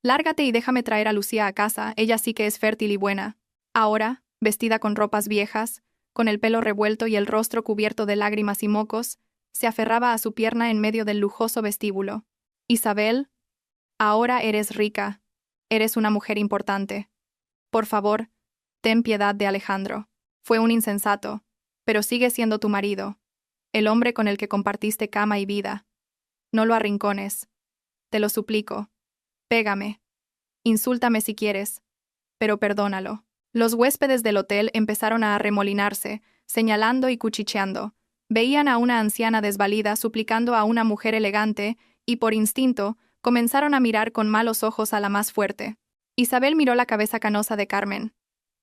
Lárgate y déjame traer a Lucía a casa, ella sí que es fértil y buena. Ahora, vestida con ropas viejas, con el pelo revuelto y el rostro cubierto de lágrimas y mocos, se aferraba a su pierna en medio del lujoso vestíbulo. Isabel, ahora eres rica. Eres una mujer importante. Por favor, ten piedad de Alejandro. Fue un insensato, pero sigue siendo tu marido, el hombre con el que compartiste cama y vida. No lo arrincones. Te lo suplico. Pégame. Insúltame si quieres, pero perdónalo. Los huéspedes del hotel empezaron a arremolinarse, señalando y cuchicheando. Veían a una anciana desvalida suplicando a una mujer elegante y, por instinto, comenzaron a mirar con malos ojos a la más fuerte. Isabel miró la cabeza canosa de Carmen.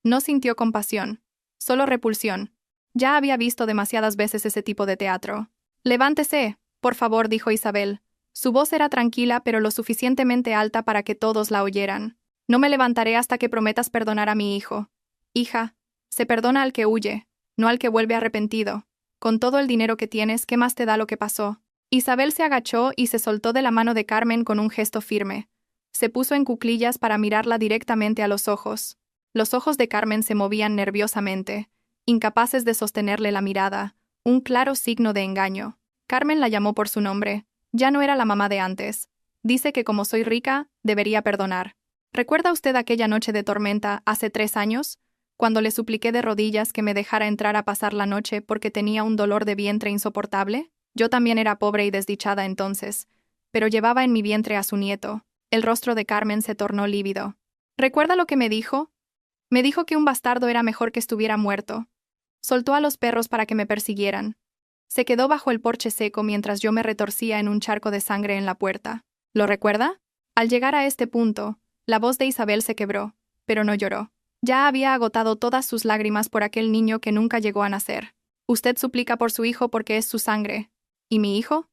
No sintió compasión, solo repulsión. Ya había visto demasiadas veces ese tipo de teatro. «Levántese, por favor», dijo Isabel. Su voz era tranquila pero lo suficientemente alta para que todos la oyeran. «No me levantaré hasta que prometas perdonar a mi hijo. Hija, se perdona al que huye, no al que vuelve arrepentido. Con todo el dinero que tienes, ¿qué más te da lo que pasó?». Isabel se agachó y se soltó de la mano de Carmen con un gesto firme. Se puso en cuclillas para mirarla directamente a los ojos. Los ojos de Carmen se movían nerviosamente, incapaces de sostenerle la mirada, un claro signo de engaño. Carmen la llamó por su nombre. Ya no era la mamá de antes. Dice que como soy rica, debería perdonar. ¿Recuerda usted aquella noche de tormenta hace 3 años? Cuando le supliqué de rodillas que me dejara entrar a pasar la noche porque tenía un dolor de vientre insoportable. Yo también era pobre y desdichada entonces, pero llevaba en mi vientre a su nieto. El rostro de Carmen se tornó lívido. ¿Recuerda lo que me dijo? Me dijo que un bastardo era mejor que estuviera muerto. Soltó a los perros para que me persiguieran. Se quedó bajo el porche seco mientras yo me retorcía en un charco de sangre en la puerta. ¿Lo recuerda? Al llegar a este punto, la voz de Isabel se quebró, pero no lloró. Ya había agotado todas sus lágrimas por aquel niño que nunca llegó a nacer. Usted suplica por su hijo porque es su sangre. ¿Y mi hijo?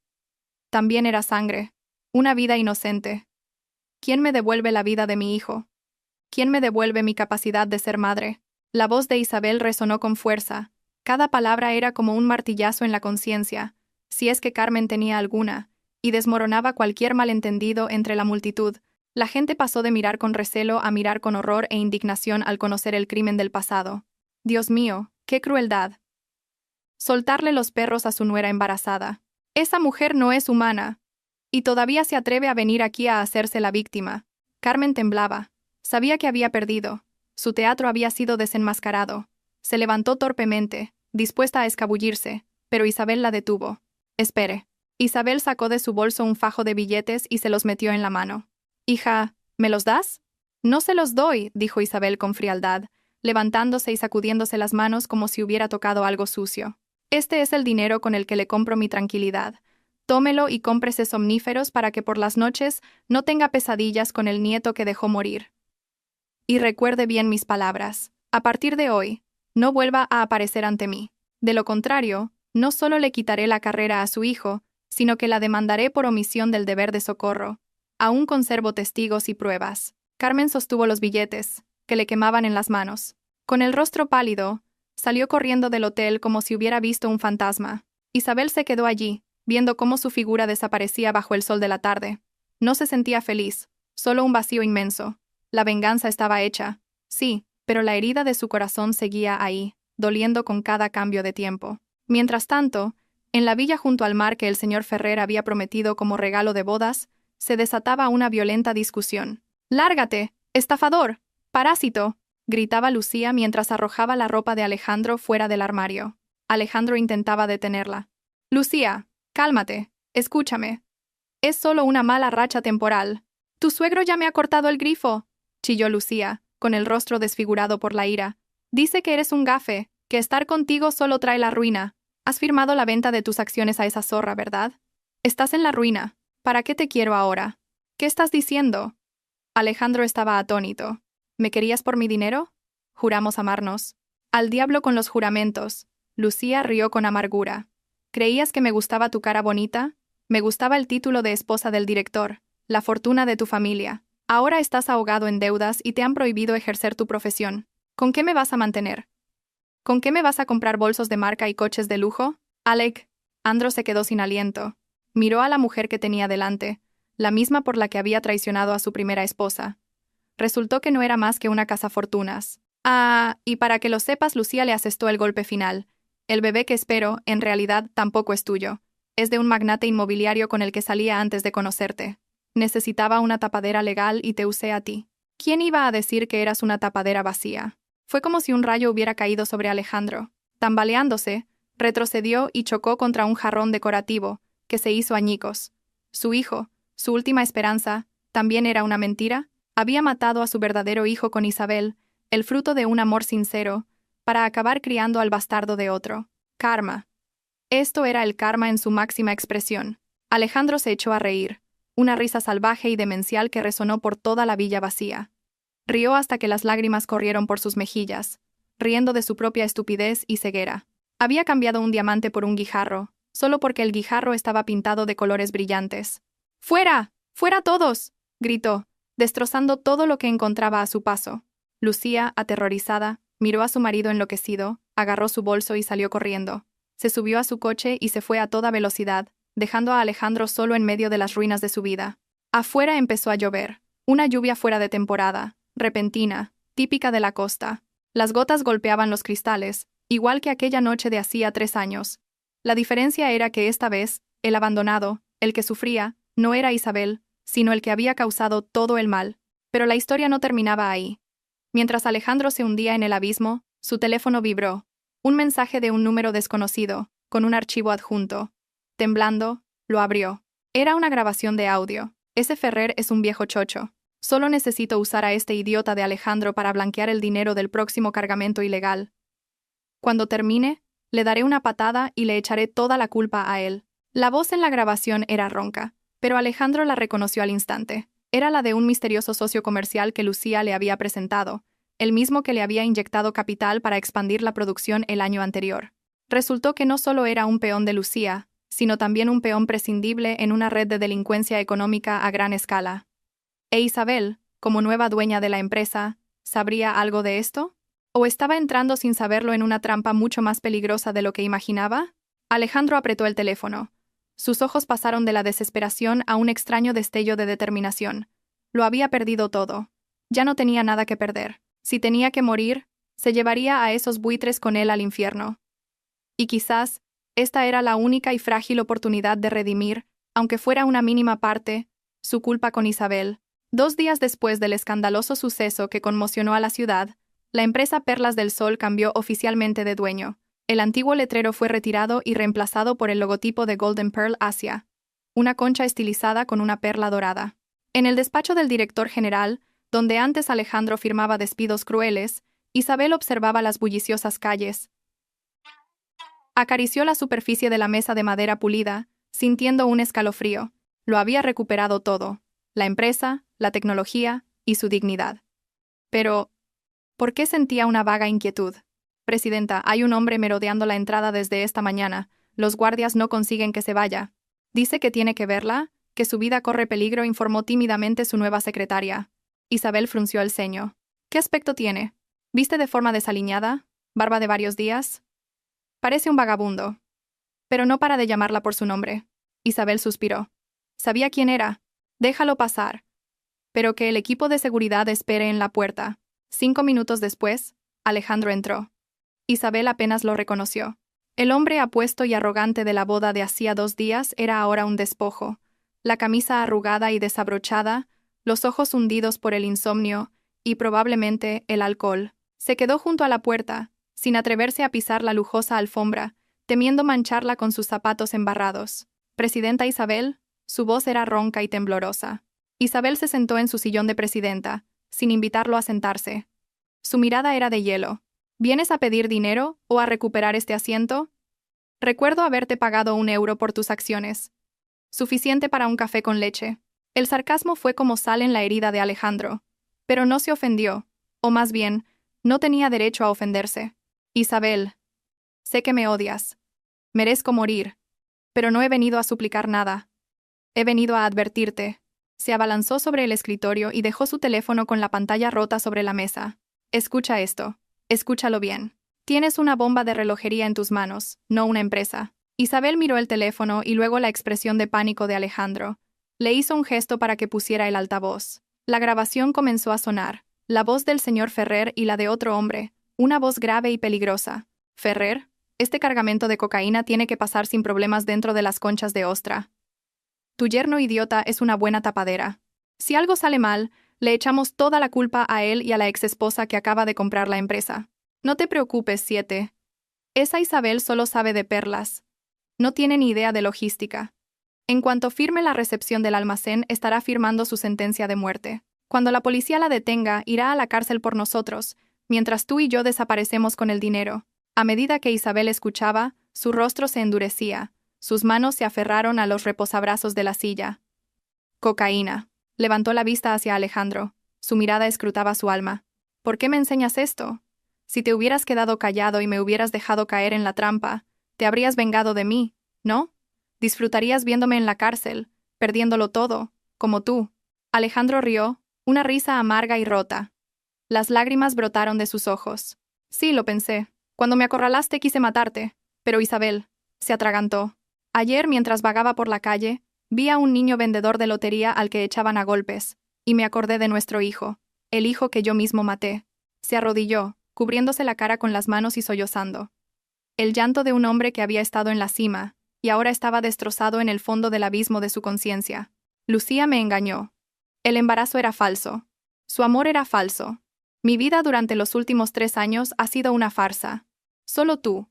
También era sangre. Una vida inocente. ¿Quién me devuelve la vida de mi hijo? ¿Quién me devuelve mi capacidad de ser madre? La voz de Isabel resonó con fuerza. Cada palabra era como un martillazo en la conciencia, si es que Carmen tenía alguna, y desmoronaba cualquier malentendido entre la multitud. La gente pasó de mirar con recelo a mirar con horror e indignación al conocer el crimen del pasado. Dios mío, qué crueldad. Soltarle los perros a su nuera embarazada. Esa mujer no es humana. Y todavía se atreve a venir aquí a hacerse la víctima. Carmen temblaba. Sabía que había perdido. Su teatro había sido desenmascarado. Se levantó torpemente, dispuesta a escabullirse, pero Isabel la detuvo. Espere. Isabel sacó de su bolso un fajo de billetes y se los metió en la mano. Hija, ¿me los das? No se los doy, dijo Isabel con frialdad, levantándose y sacudiéndose las manos como si hubiera tocado algo sucio. Este es el dinero con el que le compro mi tranquilidad. Tómelo y cómprese somníferos para que por las noches no tenga pesadillas con el nieto que dejó morir. Y recuerde bien mis palabras. A partir de hoy, no vuelva a aparecer ante mí. De lo contrario, no solo le quitaré la carrera a su hijo, sino que la demandaré por omisión del deber de socorro. Aún conservo testigos y pruebas. Carmen sostuvo los billetes, que le quemaban en las manos. Con el rostro pálido, salió corriendo del hotel como si hubiera visto un fantasma. Isabel se quedó allí, viendo cómo su figura desaparecía bajo el sol de la tarde. No se sentía feliz, solo un vacío inmenso. La venganza estaba hecha, sí, pero la herida de su corazón seguía ahí, doliendo con cada cambio de tiempo. Mientras tanto, en la villa junto al mar que el señor Ferrer había prometido como regalo de bodas, se desataba una violenta discusión. «¡Lárgate, estafador! ¡Parásito!», gritaba Lucía mientras arrojaba la ropa de Alejandro fuera del armario. Alejandro intentaba detenerla. «Lucía, cálmate, escúchame. Es solo una mala racha temporal. Tu suegro ya me ha cortado el grifo», chilló Lucía, con el rostro desfigurado por la ira. «Dice que eres un gafe, que estar contigo solo trae la ruina. Has firmado la venta de tus acciones a esa zorra, ¿verdad? Estás en la ruina. ¿Para qué te quiero ahora? ¿Qué estás diciendo?» Alejandro estaba atónito. «¿Me querías por mi dinero? Juramos amarnos». «Al diablo con los juramentos». Lucía rió con amargura. «¿Creías que me gustaba tu cara bonita? Me gustaba el título de esposa del director, la fortuna de tu familia. Ahora estás ahogado en deudas y te han prohibido ejercer tu profesión. ¿Con qué me vas a mantener? ¿Con qué me vas a comprar bolsos de marca y coches de lujo?» «Alec». Andro se quedó sin aliento. Miró a la mujer que tenía delante, la misma por la que había traicionado a su primera esposa. Resultó que no era más que una cazafortunas. «Ah, y para que lo sepas, Lucía le asestó el golpe final. El bebé que espero, en realidad, tampoco es tuyo. Es de un magnate inmobiliario con el que salía antes de conocerte. Necesitaba una tapadera legal y te usé a ti. ¿Quién iba a decir que eras una tapadera vacía?» Fue como si un rayo hubiera caído sobre Alejandro. Tambaleándose, retrocedió y chocó contra un jarrón decorativo, que se hizo añicos. Su hijo, su última esperanza, ¿también era una mentira? Había matado a su verdadero hijo con Isabel, el fruto de un amor sincero, para acabar criando al bastardo de otro. Karma. Esto era el karma en su máxima expresión. Alejandro se echó a reír, una risa salvaje y demencial que resonó por toda la villa vacía. Rió hasta que las lágrimas corrieron por sus mejillas, riendo de su propia estupidez y ceguera. Había cambiado un diamante por un guijarro, solo porque el guijarro estaba pintado de colores brillantes. «¡Fuera! ¡Fuera todos!», gritó, destrozando todo lo que encontraba a su paso. Lucía, aterrorizada, miró a su marido enloquecido, agarró su bolso y salió corriendo. Se subió a su coche y se fue a toda velocidad, dejando a Alejandro solo en medio de las ruinas de su vida. Afuera empezó a llover, una lluvia fuera de temporada, repentina, típica de la costa. Las gotas golpeaban los cristales, igual que aquella noche de hacía 3 años. La diferencia era que esta vez, el abandonado, el que sufría, no era Isabel, sino el que había causado todo el mal. Pero la historia no terminaba ahí. Mientras Alejandro se hundía en el abismo, su teléfono vibró. Un mensaje de un número desconocido, con un archivo adjunto. Temblando, lo abrió. Era una grabación de audio. «Ese Ferrer es un viejo chocho. Solo necesito usar a este idiota de Alejandro para blanquear el dinero del próximo cargamento ilegal. Cuando termine, le daré una patada y le echaré toda la culpa a él». La voz en la grabación era ronca, pero Alejandro la reconoció al instante. Era la de un misterioso socio comercial que Lucía le había presentado, el mismo que le había inyectado capital para expandir la producción el año anterior. Resultó que no solo era un peón de Lucía, sino también un peón prescindible en una red de delincuencia económica a gran escala. ¿E Isabel, como nueva dueña de la empresa, sabría algo de esto? ¿O estaba entrando sin saberlo en una trampa mucho más peligrosa de lo que imaginaba? Alejandro apretó el teléfono. Sus ojos pasaron de la desesperación a un extraño destello de determinación. Lo había perdido todo. Ya no tenía nada que perder. Si tenía que morir, se llevaría a esos buitres con él al infierno. Y quizás, esta era la única y frágil oportunidad de redimir, aunque fuera una mínima parte, su culpa con Isabel. 2 días después del escandaloso suceso que conmocionó a la ciudad, la empresa Perlas del Sol cambió oficialmente de dueño. El antiguo letrero fue retirado y reemplazado por el logotipo de Golden Pearl Asia, una concha estilizada con una perla dorada. En el despacho del director general, donde antes Alejandro firmaba despidos crueles, Isabel observaba las bulliciosas calles. Acarició la superficie de la mesa de madera pulida, sintiendo un escalofrío. Lo había recuperado todo: la empresa, la tecnología y su dignidad. Pero, ¿por qué sentía una vaga inquietud? Presidenta, hay un hombre merodeando la entrada desde esta mañana. Los guardias no consiguen que se vaya. Dice que tiene que verla, que su vida corre peligro, informó tímidamente su nueva secretaria. Isabel frunció el ceño. ¿Qué aspecto tiene? ¿Viste de forma desaliñada? ¿Barba de varios días? Parece un vagabundo. Pero no para de llamarla por su nombre. Isabel suspiró. Sabía quién era. Déjalo pasar. Pero que el equipo de seguridad espere en la puerta. 5 minutos después, Alejandro entró. Isabel apenas lo reconoció. El hombre apuesto y arrogante de la boda de hacía 2 días era ahora un despojo. La camisa arrugada y desabrochada, los ojos hundidos por el insomnio y probablemente el alcohol. Se quedó junto a la puerta, sin atreverse a pisar la lujosa alfombra, temiendo mancharla con sus zapatos embarrados. Presidenta Isabel, su voz era ronca y temblorosa. Isabel se sentó en su sillón de presidenta, sin invitarlo a sentarse. Su mirada era de hielo. ¿Vienes a pedir dinero o a recuperar este asiento? Recuerdo haberte pagado 1 euro por tus acciones. Suficiente para un café con leche. El sarcasmo fue como sal en la herida de Alejandro. Pero no se ofendió, o más bien, no tenía derecho a ofenderse. Isabel, sé que me odias. Merezco morir. Pero no he venido a suplicar nada. He venido a advertirte. Se abalanzó sobre el escritorio y dejó su teléfono con la pantalla rota sobre la mesa. Escucha esto. Escúchalo bien. Tienes una bomba de relojería en tus manos, no una empresa. Isabel miró el teléfono y luego la expresión de pánico de Alejandro. Le hizo un gesto para que pusiera el altavoz. La grabación comenzó a sonar. La voz del señor Ferrer y la de otro hombre. Una voz grave y peligrosa. Ferrer, este cargamento de cocaína tiene que pasar sin problemas dentro de las conchas de ostra. Tu yerno idiota es una buena tapadera. Si algo sale mal, le echamos toda la culpa a él y a la exesposa que acaba de comprar la empresa. No te preocupes, 7. Esa Isabel solo sabe de perlas. No tiene ni idea de logística. En cuanto firme la recepción del almacén, estará firmando su sentencia de muerte. Cuando la policía la detenga, irá a la cárcel por nosotros, mientras tú y yo desaparecemos con el dinero. A medida que Isabel escuchaba, su rostro se endurecía. Sus manos se aferraron a los reposabrazos de la silla. Cocaína. Levantó la vista hacia Alejandro. Su mirada escrutaba su alma. ¿Por qué me enseñas esto? Si te hubieras quedado callado y me hubieras dejado caer en la trampa, te habrías vengado de mí, ¿no? Disfrutarías viéndome en la cárcel, perdiéndolo todo, como tú. Alejandro rió, una risa amarga y rota. Las lágrimas brotaron de sus ojos. Sí, lo pensé. Cuando me acorralaste quise matarte. Pero Isabel se atragantó. Ayer, mientras vagaba por la calle, vi a un niño vendedor de lotería al que echaban a golpes, y me acordé de nuestro hijo, el hijo que yo mismo maté. Se arrodilló, cubriéndose la cara con las manos y sollozando. El llanto de un hombre que había estado en la cima, y ahora estaba destrozado en el fondo del abismo de su conciencia. Lucía me engañó. El embarazo era falso. Su amor era falso. Mi vida durante los últimos 3 años ha sido una farsa. Solo tu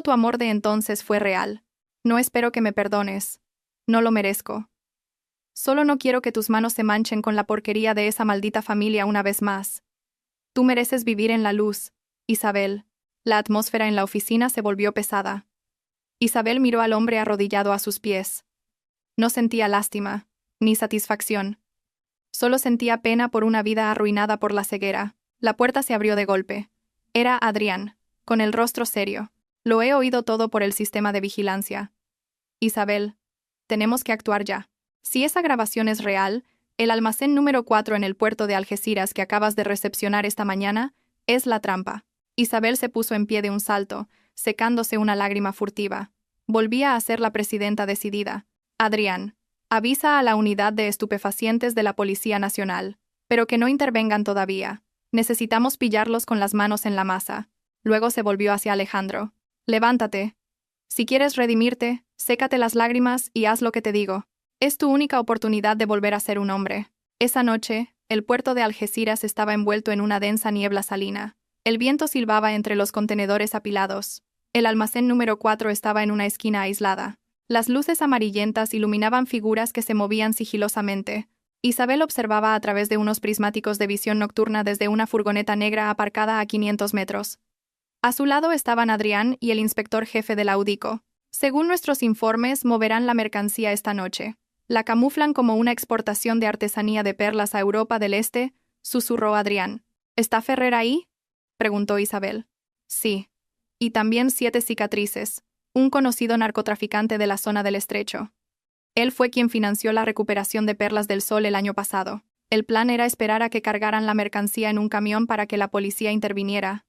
amor de entonces fue real. No espero que me perdones. No lo merezco. Solo no quiero que tus manos se manchen con la porquería de esa maldita familia una vez más. Tú mereces vivir en la luz, Isabel. La atmósfera en la oficina se volvió pesada. Isabel miró al hombre arrodillado a sus pies. No sentía lástima, ni satisfacción. Solo sentía pena por una vida arruinada por la ceguera. La puerta se abrió de golpe. Era Adrián, con el rostro serio. Lo he oído todo por el sistema de vigilancia. Isabel, tenemos que actuar ya. Si esa grabación es real, el almacén número 4 en el puerto de Algeciras que acabas de recepcionar esta mañana es la trampa. Isabel se puso en pie de un salto, secándose una lágrima furtiva. Volvía a ser la presidenta decidida. Adrián, avisa a la unidad de estupefacientes de la Policía Nacional, pero que no intervengan todavía. Necesitamos pillarlos con las manos en la masa. Luego se volvió hacia Alejandro. Levántate. Si quieres redimirte, sécate las lágrimas y haz lo que te digo. Es tu única oportunidad de volver a ser un hombre. Esa noche, el puerto de Algeciras estaba envuelto en una densa niebla salina. El viento silbaba entre los contenedores apilados. El almacén número 4 estaba en una esquina aislada. Las luces amarillentas iluminaban figuras que se movían sigilosamente. Isabel observaba a través de unos prismáticos de visión nocturna desde una furgoneta negra aparcada a 500 metros. A su lado estaban Adrián y el inspector jefe del Audico. Según nuestros informes, moverán la mercancía esta noche. La camuflan como una exportación de artesanía de perlas a Europa del Este, susurró Adrián. ¿Está Ferrer ahí?, preguntó Isabel. Sí. Y también 7 cicatrices, un conocido narcotraficante de la zona del Estrecho. Él fue quien financió la recuperación de Perlas del Sol el año pasado. El plan era esperar a que cargaran la mercancía en un camión para que la policía interviniera.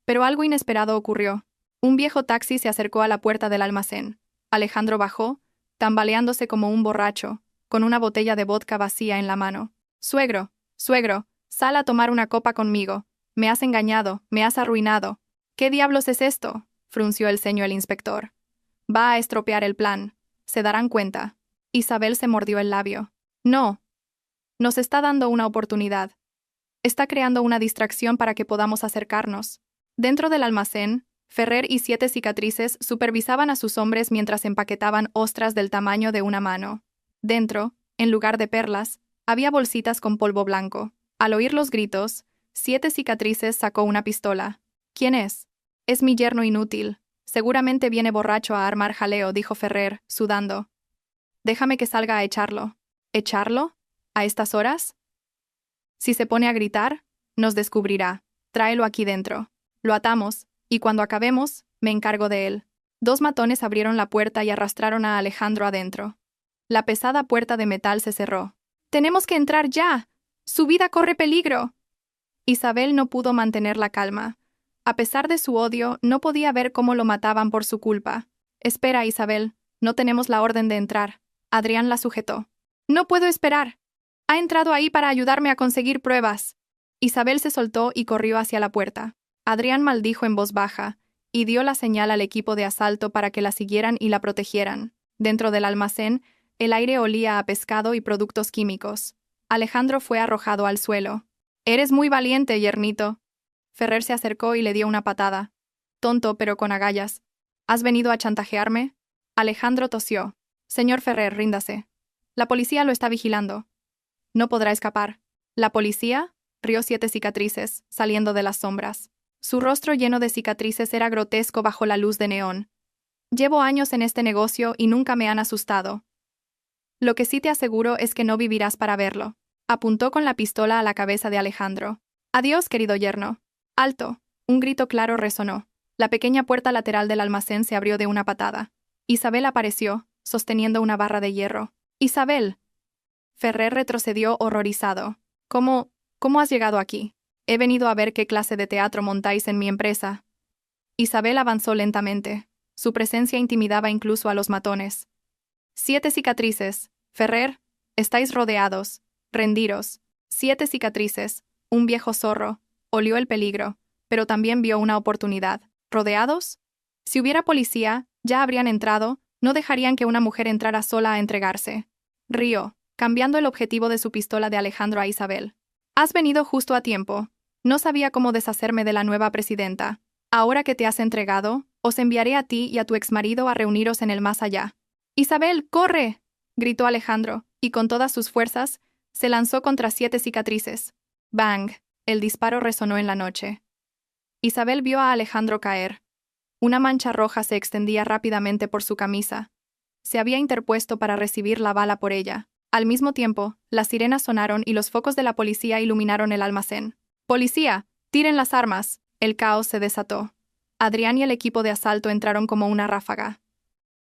Pero algo inesperado ocurrió. Un viejo taxi se acercó a la puerta del almacén. Alejandro bajó, tambaleándose como un borracho, con una botella de vodka vacía en la mano. Suegro, sal a tomar una copa conmigo. Me has engañado, me has arruinado. ¿Qué diablos es esto?, frunció el ceño el inspector. Va a estropear el plan. Se darán cuenta. Isabel se mordió el labio. No. Nos está dando una oportunidad. Está creando una distracción para que podamos acercarnos. Dentro del almacén, Ferrer y 7 cicatrices supervisaban a sus hombres mientras empaquetaban ostras del tamaño de una mano. Dentro, en lugar de perlas, había bolsitas con polvo blanco. Al oír los gritos, 7 cicatrices sacó una pistola. ¿Quién es? Es mi yerno inútil. Seguramente viene borracho a armar jaleo, dijo Ferrer, sudando. Déjame que salga a echarlo. ¿Echarlo? ¿A estas horas? Si se pone a gritar, nos descubrirá. Tráelo aquí dentro. Lo atamos, y cuando acabemos, me encargo de él. 2 matones abrieron la puerta y arrastraron a Alejandro adentro. La pesada puerta de metal se cerró. «¡Tenemos que entrar ya! ¡Su vida corre peligro!». Isabel no pudo mantener la calma. A pesar de su odio, no podía ver cómo lo mataban por su culpa. «Espera, Isabel, no tenemos la orden de entrar». Adrián la sujetó. «No puedo esperar. Ha entrado ahí para ayudarme a conseguir pruebas». Isabel se soltó y corrió hacia la puerta. Adrián maldijo en voz baja y dio la señal al equipo de asalto para que la siguieran y la protegieran. Dentro del almacén, el aire olía a pescado y productos químicos. Alejandro fue arrojado al suelo. «Eres muy valiente, yernito». Ferrer se acercó y le dio una patada. «Tonto, pero con agallas. ¿Has venido a chantajearme?». Alejandro tosió. «Señor Ferrer, ríndase. La policía lo está vigilando. No podrá escapar». «¿La policía?», rió 7 cicatrices, saliendo de las sombras. Su rostro lleno de cicatrices era grotesco bajo la luz de neón. «Llevo años en este negocio y nunca me han asustado. Lo que sí te aseguro es que no vivirás para verlo». Apuntó con la pistola a la cabeza de Alejandro. «Adiós, querido yerno». «Alto». Un grito claro resonó. La pequeña puerta lateral del almacén se abrió de una patada. Isabel apareció, sosteniendo una barra de hierro. «¡Isabel!». Ferrer retrocedió horrorizado. ¿Cómo has llegado aquí?» «He venido a ver qué clase de teatro montáis en mi empresa». Isabel avanzó lentamente. Su presencia intimidaba incluso a los matones. 7 cicatrices. «Ferrer, estáis rodeados. Rendiros». 7 cicatrices. Un viejo zorro. Olió el peligro, pero también vio una oportunidad. ¿Rodeados? Si hubiera policía, ya habrían entrado, no dejarían que una mujer entrara sola a entregarse. Rió, cambiando el objetivo de su pistola de Alejandro a Isabel. «Has venido justo a tiempo. No sabía cómo deshacerme de la nueva presidenta. Ahora que te has entregado, os enviaré a ti y a tu exmarido a reuniros en el más allá». «¡Isabel, corre!», gritó Alejandro, y con todas sus fuerzas, se lanzó contra 7 cicatrices. Bang. El disparo resonó en la noche. Isabel vio a Alejandro caer. Una mancha roja se extendía rápidamente por su camisa. Se había interpuesto para recibir la bala por ella. Al mismo tiempo, las sirenas sonaron y los focos de la policía iluminaron el almacén. «¡Policía! ¡Tiren las armas!». El caos se desató. Adrián y el equipo de asalto entraron como una ráfaga.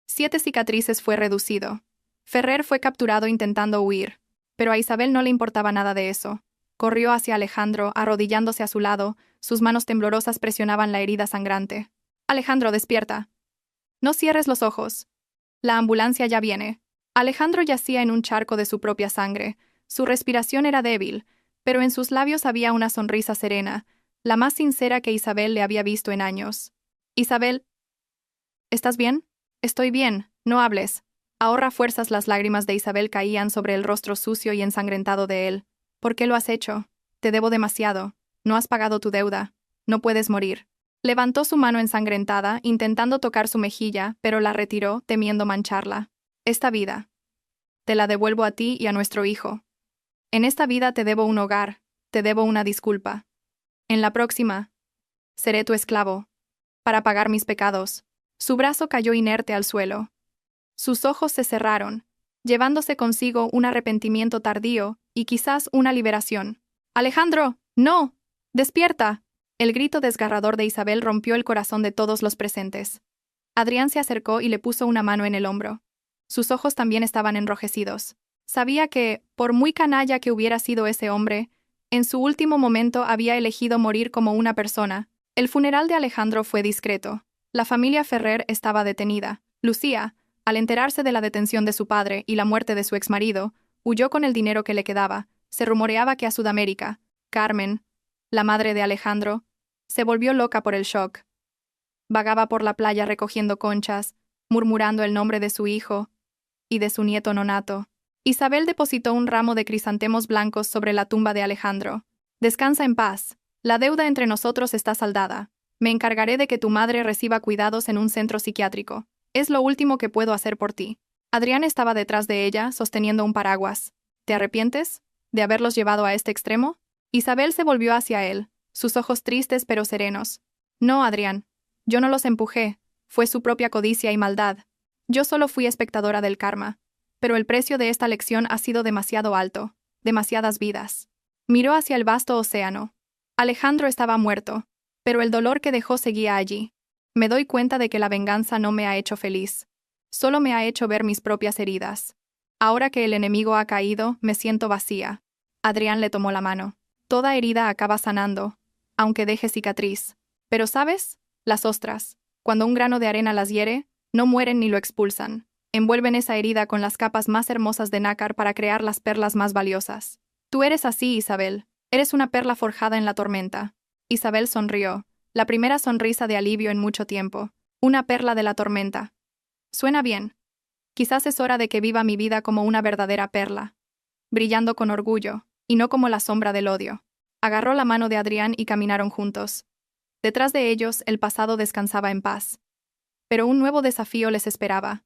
7 cicatrices fue reducido. Ferrer fue capturado intentando huir, pero a Isabel no le importaba nada de eso. Corrió hacia Alejandro, arrodillándose a su lado, sus manos temblorosas presionaban la herida sangrante. «Alejandro, despierta. No cierres los ojos. La ambulancia ya viene». Alejandro yacía en un charco de su propia sangre. Su respiración era débil, pero en sus labios había una sonrisa serena, la más sincera que Isabel le había visto en años. «Isabel, ¿estás bien?». «Estoy bien, no hables». Ahorra fuerzas. Las lágrimas de Isabel caían sobre el rostro sucio y ensangrentado de él. «¿Por qué lo has hecho? Te debo demasiado. No has pagado tu deuda. No puedes morir». Levantó su mano ensangrentada, intentando tocar su mejilla, pero la retiró, temiendo mancharla. Esta vida. Te la devuelvo a ti y a nuestro hijo. En esta vida te debo un hogar, te debo una disculpa. En la próxima, seré tu esclavo. Para pagar mis pecados. Su brazo cayó inerte al suelo. Sus ojos se cerraron, llevándose consigo un arrepentimiento tardío y quizás una liberación. ¡Alejandro! ¡No! ¡Despierta! El grito desgarrador de Isabel rompió el corazón de todos los presentes. Adrián se acercó y le puso una mano en el hombro. Sus ojos también estaban enrojecidos. Sabía que, por muy canalla que hubiera sido ese hombre, en su último momento había elegido morir como una persona. El funeral de Alejandro fue discreto. La familia Ferrer estaba detenida. Lucía, al enterarse de la detención de su padre y la muerte de su exmarido, huyó con el dinero que le quedaba. Se rumoreaba que a Sudamérica. Carmen, la madre de Alejandro, se volvió loca por el shock. Vagaba por la playa recogiendo conchas, murmurando el nombre de su hijo y de su nieto nonato. Isabel depositó un ramo de crisantemos blancos sobre la tumba de Alejandro. Descansa en paz. La deuda entre nosotros está saldada. Me encargaré de que tu madre reciba cuidados en un centro psiquiátrico. Es lo último que puedo hacer por ti. Adrián estaba detrás de ella, sosteniendo un paraguas. ¿Te arrepientes de haberlos llevado a este extremo? Isabel se volvió hacia él, sus ojos tristes pero serenos. No, Adrián. Yo no los empujé. Fue su propia codicia y maldad. Yo solo fui espectadora del karma. Pero el precio de esta lección ha sido demasiado alto. Demasiadas vidas. Miró hacia el vasto océano. Alejandro estaba muerto, pero el dolor que dejó seguía allí. Me doy cuenta de que la venganza no me ha hecho feliz. Solo me ha hecho ver mis propias heridas. Ahora que el enemigo ha caído, me siento vacía. Adrián le tomó la mano. Toda herida acaba sanando, aunque deje cicatriz. Pero ¿sabes? Las ostras, cuando un grano de arena las hiere, no mueren ni lo expulsan. Envuelven esa herida con las capas más hermosas de nácar para crear las perlas más valiosas. Tú eres así, Isabel. Eres una perla forjada en la tormenta. Isabel sonrió, la primera sonrisa de alivio en mucho tiempo. Una perla de la tormenta. Suena bien. Quizás es hora de que viva mi vida como una verdadera perla, brillando con orgullo, y no como la sombra del odio. Agarró la mano de Adrián y caminaron juntos. Detrás de ellos, el pasado descansaba en paz. Pero un nuevo desafío les esperaba.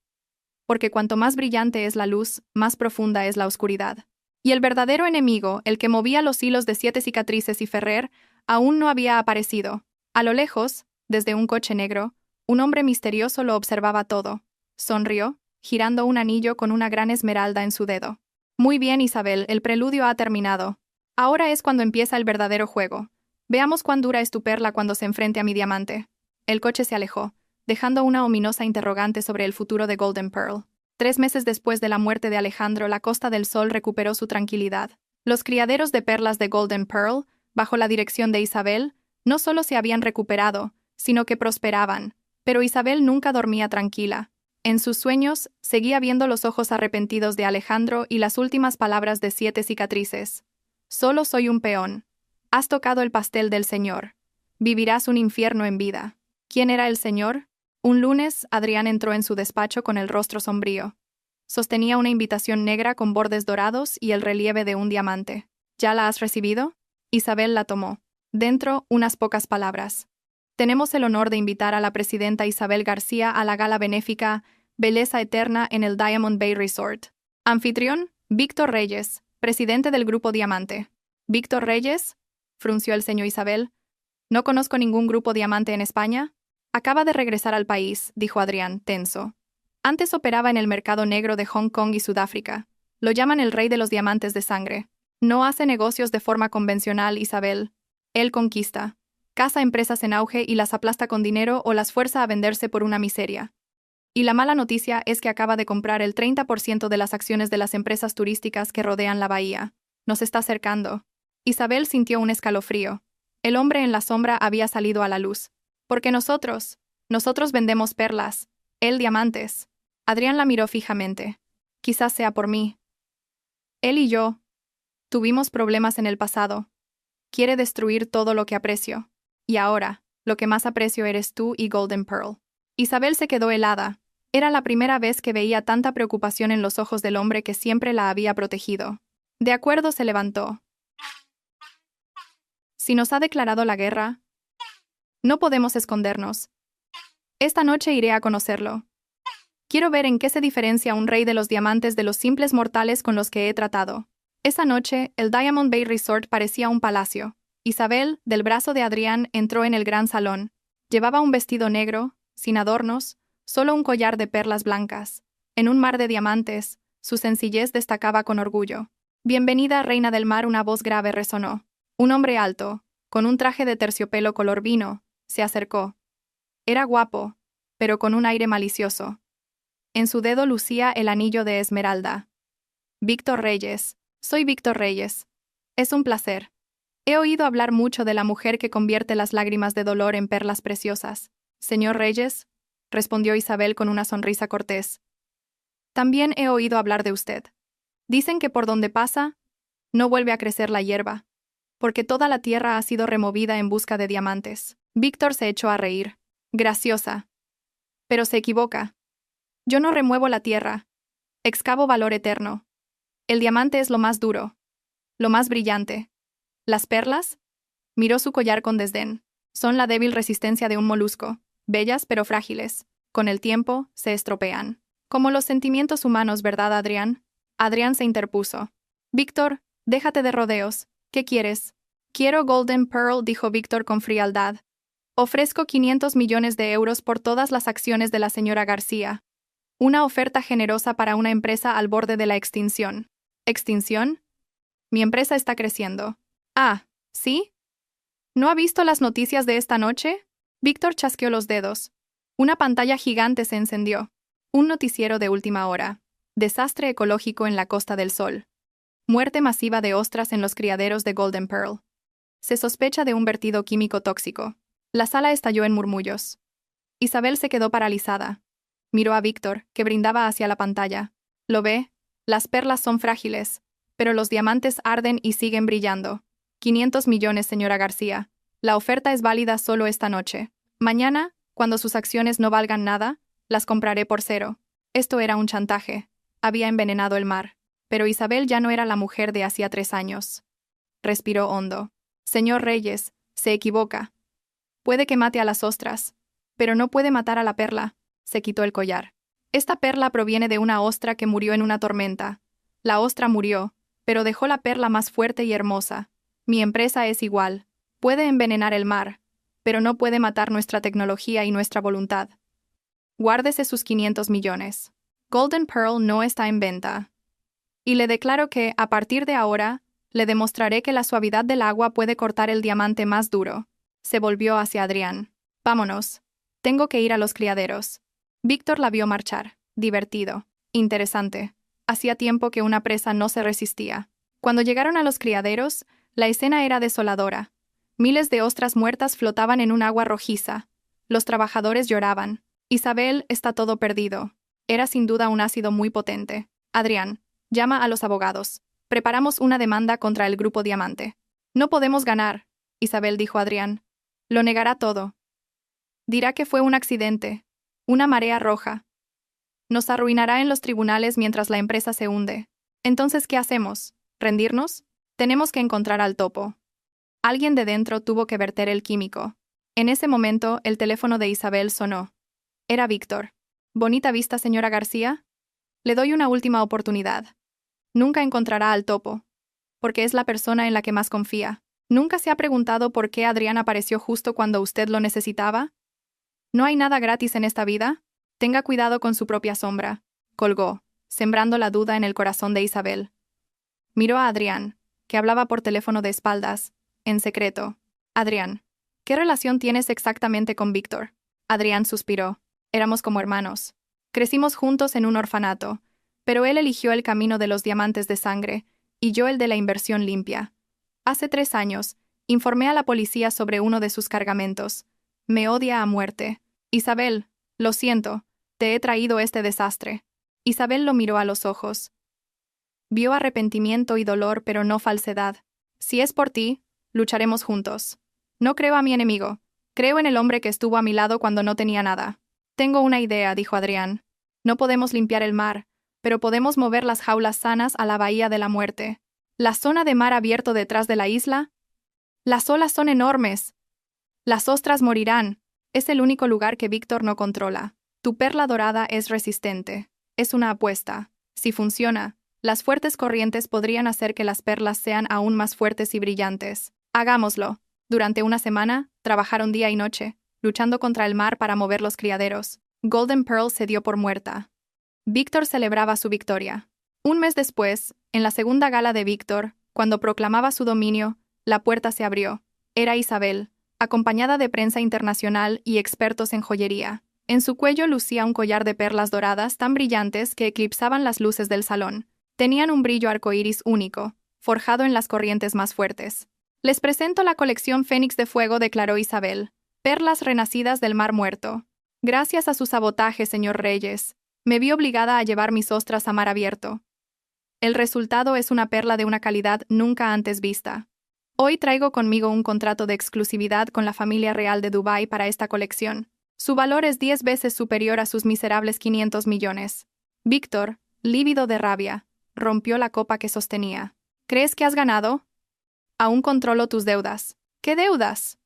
Porque cuanto más brillante es la luz, más profunda es la oscuridad. Y el verdadero enemigo, el que movía los hilos de 7 cicatrices y Ferrer, aún no había aparecido. A lo lejos, desde un coche negro, un hombre misterioso lo observaba todo. Sonrió, girando un anillo con una gran esmeralda en su dedo. Muy bien, Isabel, el preludio ha terminado. Ahora es cuando empieza el verdadero juego. Veamos cuán dura es tu perla cuando se enfrente a mi diamante. El coche se alejó, dejando una ominosa interrogante sobre el futuro de Golden Pearl. 3 meses después de la muerte de Alejandro, la Costa del Sol recuperó su tranquilidad. Los criaderos de perlas de Golden Pearl, bajo la dirección de Isabel, no solo se habían recuperado, sino que prosperaban. Pero Isabel nunca dormía tranquila. En sus sueños, seguía viendo los ojos arrepentidos de Alejandro y las últimas palabras de 7 cicatrices. Solo soy un peón. Has tocado el pastel del Señor. Vivirás un infierno en vida. ¿Quién era el Señor? Un lunes, Adrián entró en su despacho con el rostro sombrío. Sostenía una invitación negra con bordes dorados y el relieve de un diamante. ¿Ya la has recibido? Isabel la tomó. Dentro, unas pocas palabras. Tenemos el honor de invitar a la presidenta Isabel García a la gala benéfica Belleza Eterna en el Diamond Bay Resort. Anfitrión, Víctor Reyes, presidente del Grupo Diamante. ¿Víctor Reyes? Frunció el ceño Isabel. No conozco ningún grupo Diamante en España. Acaba de regresar al país, dijo Adrián, tenso. Antes operaba en el mercado negro de Hong Kong y Sudáfrica. Lo llaman el rey de los diamantes de sangre. No hace negocios de forma convencional, Isabel. Él conquista. Caza empresas en auge y las aplasta con dinero o las fuerza a venderse por una miseria. Y la mala noticia es que acaba de comprar el 30% de las acciones de las empresas turísticas que rodean la bahía. Nos está acercando. Isabel sintió un escalofrío. El hombre en la sombra había salido a la luz. Porque nosotros vendemos perlas, él diamantes. Adrián la miró fijamente. Quizás sea por mí. Él y yo tuvimos problemas en el pasado. Quiere destruir todo lo que aprecio. Y ahora, lo que más aprecio eres tú y Golden Pearl. Isabel se quedó helada. Era la primera vez que veía tanta preocupación en los ojos del hombre que siempre la había protegido. De acuerdo, se levantó. Si nos ha declarado la guerra, No podemos escondernos. Esta noche iré a conocerlo. Quiero ver en qué se diferencia un rey de los diamantes de los simples mortales con los que he tratado. Esa noche, el Diamond Bay Resort parecía un palacio. Isabel, del brazo de Adrián, entró en el gran salón. Llevaba un vestido negro, sin adornos, solo un collar de perlas blancas. En un mar de diamantes, su sencillez destacaba con orgullo. «Bienvenida, reina del mar», una voz grave resonó. Un hombre alto, con un traje de terciopelo color vino, se acercó. Era guapo, pero con un aire malicioso. En su dedo lucía el anillo de esmeralda. «Víctor Reyes. Soy Víctor Reyes. Es un placer. He oído hablar mucho de la mujer que convierte las lágrimas de dolor en perlas preciosas». «Señor Reyes», respondió Isabel con una sonrisa cortés. «También he oído hablar de usted. Dicen que por donde pasa, no vuelve a crecer la hierba, porque toda la tierra ha sido removida en busca de diamantes». Víctor se echó a reír. «Graciosa. Pero se equivoca. Yo no remuevo la tierra. Excavo valor eterno. El diamante es lo más duro, lo más brillante. ¿Las perlas?». Miró su collar con desdén. «Son la débil resistencia de un molusco, bellas pero frágiles. Con el tiempo, se estropean. Como los sentimientos humanos, ¿verdad, Adrián?». Adrián se interpuso. «Víctor, déjate de rodeos. ¿Qué quieres?». «Quiero Golden Pearl», dijo Víctor con frialdad. «Ofrezco 500 millones de euros por todas las acciones de la señora García. Una oferta generosa para una empresa al borde de la extinción». «¿Extinción?». «Mi empresa está creciendo». «Ah, ¿sí? ¿No ha visto las noticias de esta noche?». Víctor chasqueó los dedos. Una pantalla gigante se encendió. Un noticiero de última hora. Desastre ecológico en la Costa del Sol. Muerte masiva de ostras en los criaderos de Golden Pearl. Se sospecha de un vertido químico tóxico. La sala estalló en murmullos. Isabel se quedó paralizada. Miró a Víctor, que brindaba hacia la pantalla. «¿Lo ve? Las perlas son frágiles, pero los diamantes arden y siguen brillando. 500 millones, señora García. La oferta es válida solo esta noche. Mañana, cuando sus acciones no valgan nada, las compraré por cero». Esto era un chantaje. Había envenenado el mar. Pero Isabel ya no era la mujer de hacía 3 años. Respiró hondo. «Señor Reyes, se equivoca. Puede que mate a las ostras, pero no puede matar a la perla». Se quitó el collar. «Esta perla proviene de una ostra que murió en una tormenta. La ostra murió, pero dejó la perla más fuerte y hermosa. Mi empresa es igual. Puede envenenar el mar, pero no puede matar nuestra tecnología y nuestra voluntad. Guárdese sus 500 millones. Golden Pearl no está en venta. Y le declaro que, a partir de ahora, le demostraré que la suavidad del agua puede cortar el diamante más duro». Se volvió hacia Adrián. «Vámonos. Tengo que ir a los criaderos». Víctor la vio marchar, divertido, interesante. Hacía tiempo que una presa no se resistía. Cuando llegaron a los criaderos, la escena era desoladora. Miles de ostras muertas flotaban en un agua rojiza. Los trabajadores lloraban. «Isabel, está todo perdido». Era sin duda un ácido muy potente. «Adrián, llama a los abogados. Preparamos una demanda contra el Grupo Diamante». «No podemos ganar», Isabel dijo a Adrián. «Lo negará todo. Dirá que fue un accidente, una marea roja. Nos arruinará en los tribunales mientras la empresa se hunde. Entonces, ¿qué hacemos? ¿Rendirnos? Tenemos que encontrar al topo». Alguien de dentro tuvo que verter el químico. En ese momento, el teléfono de Isabel sonó. Era Víctor. «Bonita vista, señora García. Le doy una última oportunidad. Nunca encontrará al topo, porque es la persona en la que más confía. ¿Nunca se ha preguntado por qué Adrián apareció justo cuando usted lo necesitaba? No hay nada gratis en esta vida. Tenga cuidado con su propia sombra». Colgó, sembrando la duda en el corazón de Isabel. Miró a Adrián, que hablaba por teléfono de espaldas, en secreto. «Adrián, ¿qué relación tienes exactamente con Víctor?». Adrián suspiró. «Éramos como hermanos. Crecimos juntos en un orfanato, pero él eligió el camino de los diamantes de sangre, y yo el de la inversión limpia. Hace 3 años, informé a la policía sobre uno de sus cargamentos. Me odia a muerte. Isabel, lo siento, te he traído este desastre». Isabel lo miró a los ojos. Vio arrepentimiento y dolor, pero no falsedad. «Si es por ti, lucharemos juntos. No creo a mi enemigo. Creo en el hombre que estuvo a mi lado cuando no tenía nada». «Tengo una idea», dijo Adrián. «No podemos limpiar el mar, pero podemos mover las jaulas sanas a la bahía de la muerte. La zona de mar abierto detrás de la isla. Las olas son enormes. Las ostras morirán. Es el único lugar que Víctor no controla. Tu perla dorada es resistente. Es una apuesta. Si funciona, las fuertes corrientes podrían hacer que las perlas sean aún más fuertes y brillantes. Hagámoslo. Durante una semana, trabajaron día y noche, luchando contra el mar para mover los criaderos. Golden Pearl se dio por muerta. Víctor celebraba su victoria. Un mes después, en la segunda gala de Víctor, cuando proclamaba su dominio, la puerta se abrió. Era Isabel, acompañada de prensa internacional y expertos en joyería. En su cuello lucía un collar de perlas doradas tan brillantes que eclipsaban las luces del salón. Tenían un brillo arcoíris único, forjado en las corrientes más fuertes. Les presento la colección Fénix de Fuego, declaró Isabel. Perlas renacidas del Mar Muerto. Gracias a su sabotaje, señor Reyes, me vi obligada a llevar mis ostras a mar abierto. El resultado es una perla de una calidad nunca antes vista. Hoy traigo conmigo un contrato de exclusividad con la familia real de Dubái para esta colección. Su valor es 10 veces superior a sus miserables 500 millones. Víctor, lívido de rabia, rompió la copa que sostenía. ¿Crees que has ganado? Aún controlo tus deudas. ¿Qué deudas?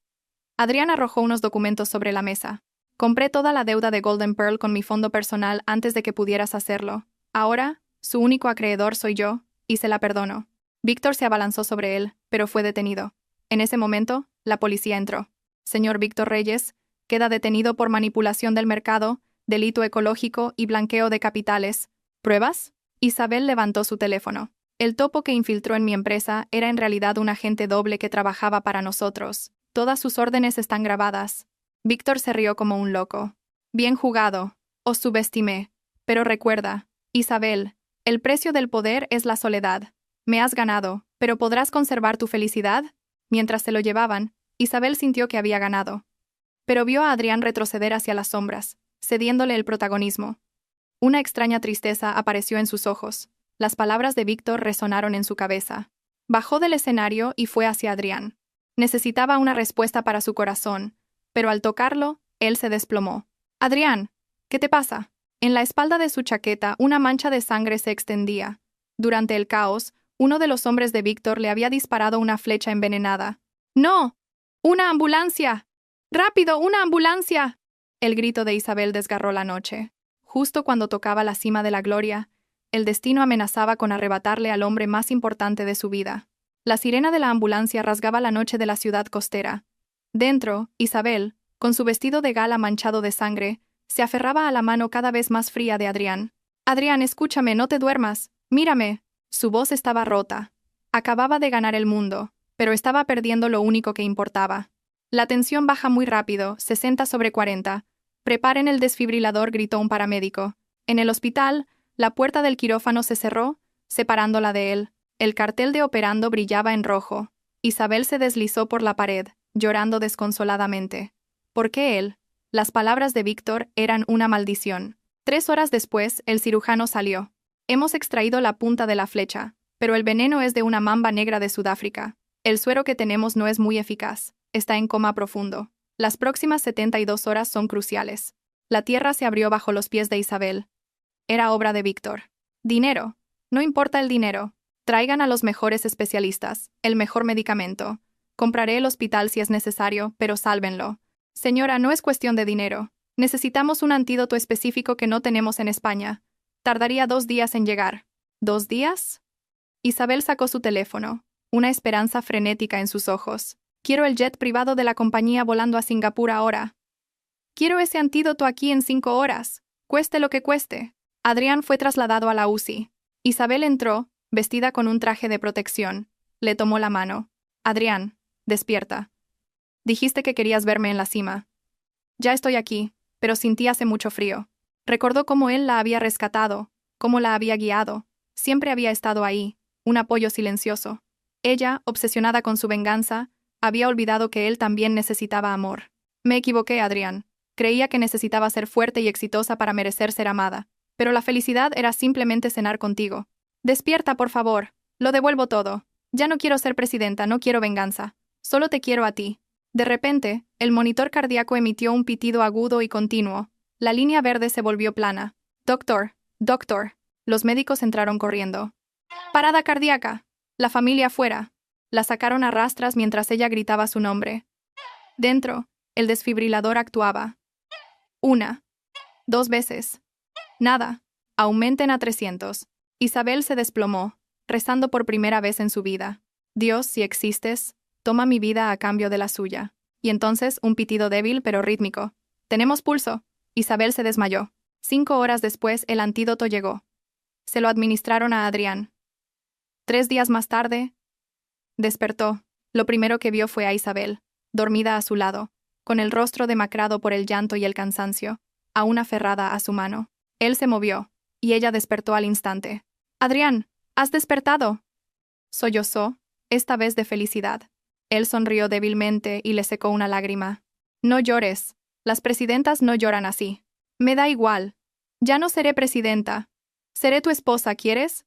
Adrián arrojó unos documentos sobre la mesa. Compré toda la deuda de Golden Pearl con mi fondo personal antes de que pudieras hacerlo. Ahora, su único acreedor soy yo, y se la perdono. Víctor se abalanzó sobre él, pero fue detenido. En ese momento, la policía entró. Señor Víctor Reyes, queda detenido por manipulación del mercado, delito ecológico y blanqueo de capitales. ¿Pruebas? Isabel levantó su teléfono. El topo que infiltró en mi empresa era en realidad un agente doble que trabajaba para nosotros. Todas sus órdenes están grabadas. Víctor se rió como un loco. Bien jugado. Os subestimé. Pero recuerda, Isabel, el precio del poder es la soledad. Me has ganado, pero ¿podrás conservar tu felicidad? Mientras se lo llevaban, Isabel sintió que había ganado. Pero vio a Adrián retroceder hacia las sombras, cediéndole el protagonismo. Una extraña tristeza apareció en sus ojos. Las palabras de Víctor resonaron en su cabeza. Bajó del escenario y fue hacia Adrián. Necesitaba una respuesta para su corazón, pero al tocarlo, él se desplomó. «Adrián, ¿qué te pasa?» En la espalda de su chaqueta una mancha de sangre se extendía. Durante el caos, uno de los hombres de Víctor le había disparado una flecha envenenada. «¡No! ¡Una ambulancia! ¡Rápido, una ambulancia!» El grito de Isabel desgarró la noche. Justo cuando tocaba la cima de la gloria, el destino amenazaba con arrebatarle al hombre más importante de su vida. La sirena de la ambulancia rasgaba la noche de la ciudad costera. Dentro, Isabel, con su vestido de gala manchado de sangre, se aferraba a la mano cada vez más fría de Adrián. «Adrián, escúchame, no te duermas. Mírame». Su voz estaba rota. Acababa de ganar el mundo, pero estaba perdiendo lo único que importaba. La tensión baja muy rápido, 60/40. «Preparen el desfibrilador», gritó un paramédico. En el hospital, la puerta del quirófano se cerró, separándola de él. El cartel de operando brillaba en rojo. Isabel se deslizó por la pared, llorando desconsoladamente. ¿Por qué él? Las palabras de Víctor eran una maldición. 3 horas después, el cirujano salió. «Hemos extraído la punta de la flecha, pero el veneno es de una mamba negra de Sudáfrica. El suero que tenemos no es muy eficaz. Está en coma profundo. Las próximas 72 horas son cruciales». La tierra se abrió bajo los pies de Isabel. Era obra de Víctor. «Dinero. No importa el dinero. Traigan a los mejores especialistas, el mejor medicamento. Compraré el hospital si es necesario, pero sálvenlo. Señora, no es cuestión de dinero. Necesitamos un antídoto específico que no tenemos en España. Tardaría 2 días en llegar». ¿2 días? Isabel sacó su teléfono, una esperanza frenética en sus ojos. «Quiero el jet privado de la compañía volando a Singapur ahora. Quiero ese antídoto aquí en 5 horas, cueste lo que cueste». Adrián fue trasladado a la UCI. Isabel entró, vestida con un traje de protección. Le tomó la mano. «Adrián, despierta. Dijiste que querías verme en la cima. Ya estoy aquí, pero sin ti hace mucho frío». Recordó cómo él la había rescatado, cómo la había guiado. Siempre había estado ahí, un apoyo silencioso. Ella, obsesionada con su venganza, había olvidado que él también necesitaba amor. «Me equivoqué, Adrián. Creía que necesitaba ser fuerte y exitosa para merecer ser amada. Pero la felicidad era simplemente cenar contigo. Despierta, por favor. Lo devuelvo todo. Ya no quiero ser presidenta, no quiero venganza. Solo te quiero a ti». De repente, el monitor cardíaco emitió un pitido agudo y continuo. La línea verde se volvió plana. «Doctor, doctor». Los médicos entraron corriendo. «Parada cardíaca. La familia fuera». La sacaron a rastras mientras ella gritaba su nombre. Dentro, el desfibrilador actuaba. 1, 2 veces. Nada. Aumenten a 300. Isabel se desplomó, rezando por primera vez en su vida. Dios, si existes, toma mi vida a cambio de la suya. Y entonces, un pitido débil pero rítmico. Tenemos pulso. Isabel se desmayó. 5 horas después, el antídoto llegó. Se lo administraron a Adrián. 3 días más tarde, despertó. Lo primero que vio fue a Isabel, dormida a su lado, con el rostro demacrado por el llanto y el cansancio, aún aferrada a su mano. Él se movió, y ella despertó al instante. «Adrián, ¿has despertado?», sollozó, esta vez de felicidad. Él sonrió débilmente y le secó una lágrima. «No llores. Las presidentas no lloran así. Me da igual. Ya no seré presidenta. Seré tu esposa, ¿quieres?»,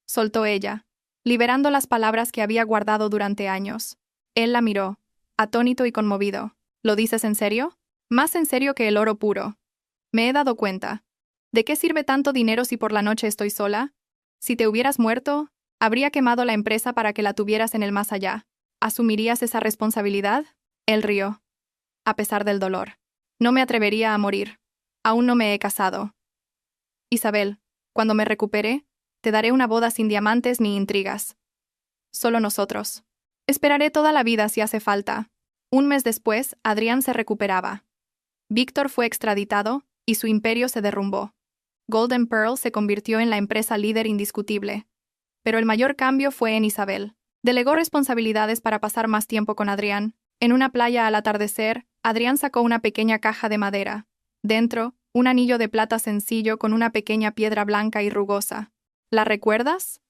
soltó ella, liberando las palabras que había guardado durante años. Él la miró, atónito y conmovido. «¿Lo dices en serio?». «Más en serio que el oro puro. Me he dado cuenta. ¿De qué sirve tanto dinero si por la noche estoy sola? Si te hubieras muerto, habría quemado la empresa para que la tuvieras en el más allá. ¿Asumirías esa responsabilidad?». Él rió, a pesar del dolor. «No me atrevería a morir. Aún no me he casado. Isabel, cuando me recupere, te daré una boda sin diamantes ni intrigas. Solo nosotros. Esperaré toda la vida si hace falta». Un mes después, Adrián se recuperaba. Víctor fue extraditado, y su imperio se derrumbó. Golden Pearl se convirtió en la empresa líder indiscutible. Pero el mayor cambio fue en Isabel. Delegó responsabilidades para pasar más tiempo con Adrián. En una playa al atardecer, Adrián sacó una pequeña caja de madera. Dentro, un anillo de plata sencillo con una pequeña piedra blanca y rugosa. ¿La recuerdas?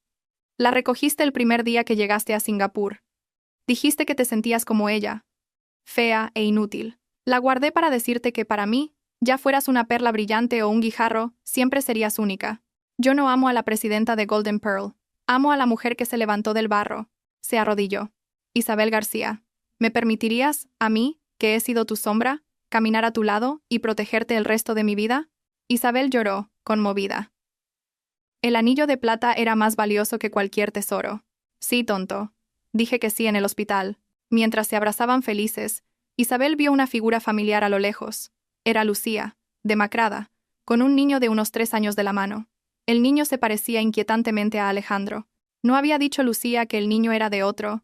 La recogiste el primer día que llegaste a Singapur. Dijiste que te sentías como ella, fea e inútil. La guardé para decirte que para mí, ya fueras una perla brillante o un guijarro, siempre serías única. Yo no amo a la presidenta de Golden Pearl. Amo a la mujer que se levantó del barro. Se arrodilló. «Isabel García, ¿me permitirías, a mí, que he sido tu sombra, caminar a tu lado y protegerte el resto de mi vida?» Isabel lloró, conmovida. El anillo de plata era más valioso que cualquier tesoro. «Sí, tonto. Dije que sí en el hospital». Mientras se abrazaban felices, Isabel vio una figura familiar a lo lejos. Era Lucía, demacrada, con un niño de unos 3 años de la mano. El niño se parecía inquietantemente a Alejandro. ¿No había dicho Lucía que el niño era de otro?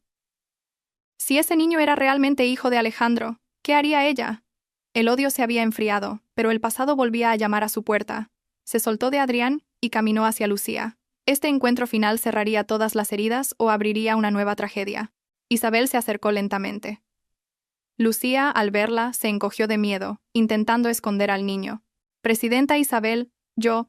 Si ese niño era realmente hijo de Alejandro, ¿qué haría ella? El odio se había enfriado, pero el pasado volvía a llamar a su puerta. Se soltó de Adrián y caminó hacia Lucía. Este encuentro final cerraría todas las heridas o abriría una nueva tragedia. Isabel se acercó lentamente. Lucía, al verla, se encogió de miedo, intentando esconder al niño. «Presidenta Isabel, yo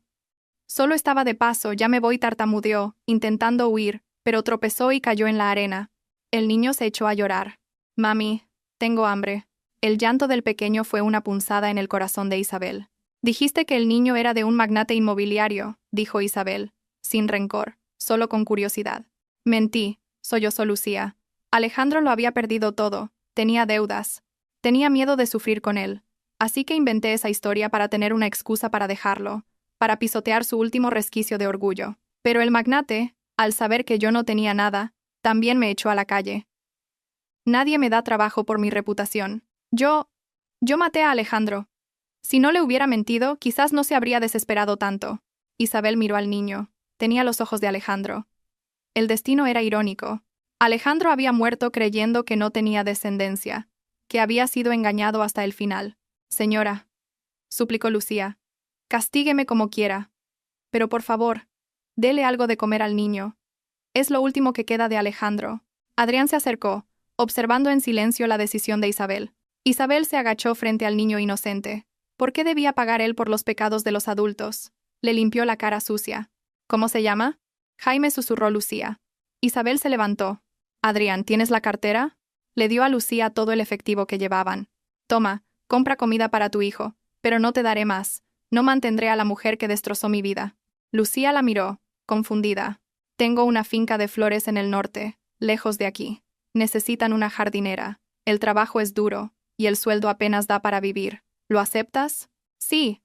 solo estaba de paso, ya me voy», tartamudeó, intentando huir, pero tropezó y cayó en la arena. El niño se echó a llorar. «Mami, tengo hambre». El llanto del pequeño fue una punzada en el corazón de Isabel. «Dijiste que el niño era de un magnate inmobiliario», dijo Isabel, sin rencor, solo con curiosidad. «Mentí», sollozó Lucía. «Alejandro lo había perdido todo. Tenía deudas. Tenía miedo de sufrir con él. Así que inventé esa historia para tener una excusa para dejarlo, para pisotear su último resquicio de orgullo. Pero el magnate, al saber que yo no tenía nada, también me echó a la calle. Nadie me da trabajo por mi reputación. Yo maté a Alejandro. Si no le hubiera mentido, quizás no se habría desesperado tanto». Isabel miró al niño. Tenía los ojos de Alejandro. El destino era irónico. Alejandro había muerto creyendo que no tenía descendencia, que había sido engañado hasta el final. «Señora», suplicó Lucía, «castígueme como quiera. Pero por favor, dele algo de comer al niño. Es lo último que queda de Alejandro». Adrián se acercó, observando en silencio la decisión de Isabel. Isabel se agachó frente al niño inocente. ¿Por qué debía pagar él por los pecados de los adultos? Le limpió la cara sucia. «¿Cómo se llama?», Jaime, susurró Lucía. Isabel se levantó. «Adrián, ¿tienes la cartera?». Le dio a Lucía todo el efectivo que llevaban. «Toma, compra comida para tu hijo, pero no te daré más. No mantendré a la mujer que destrozó mi vida». Lucía la miró, confundida. «Tengo una finca de flores en el norte, lejos de aquí. Necesitan una jardinera. El trabajo es duro, y el sueldo apenas da para vivir. ¿Lo aceptas?». «Sí.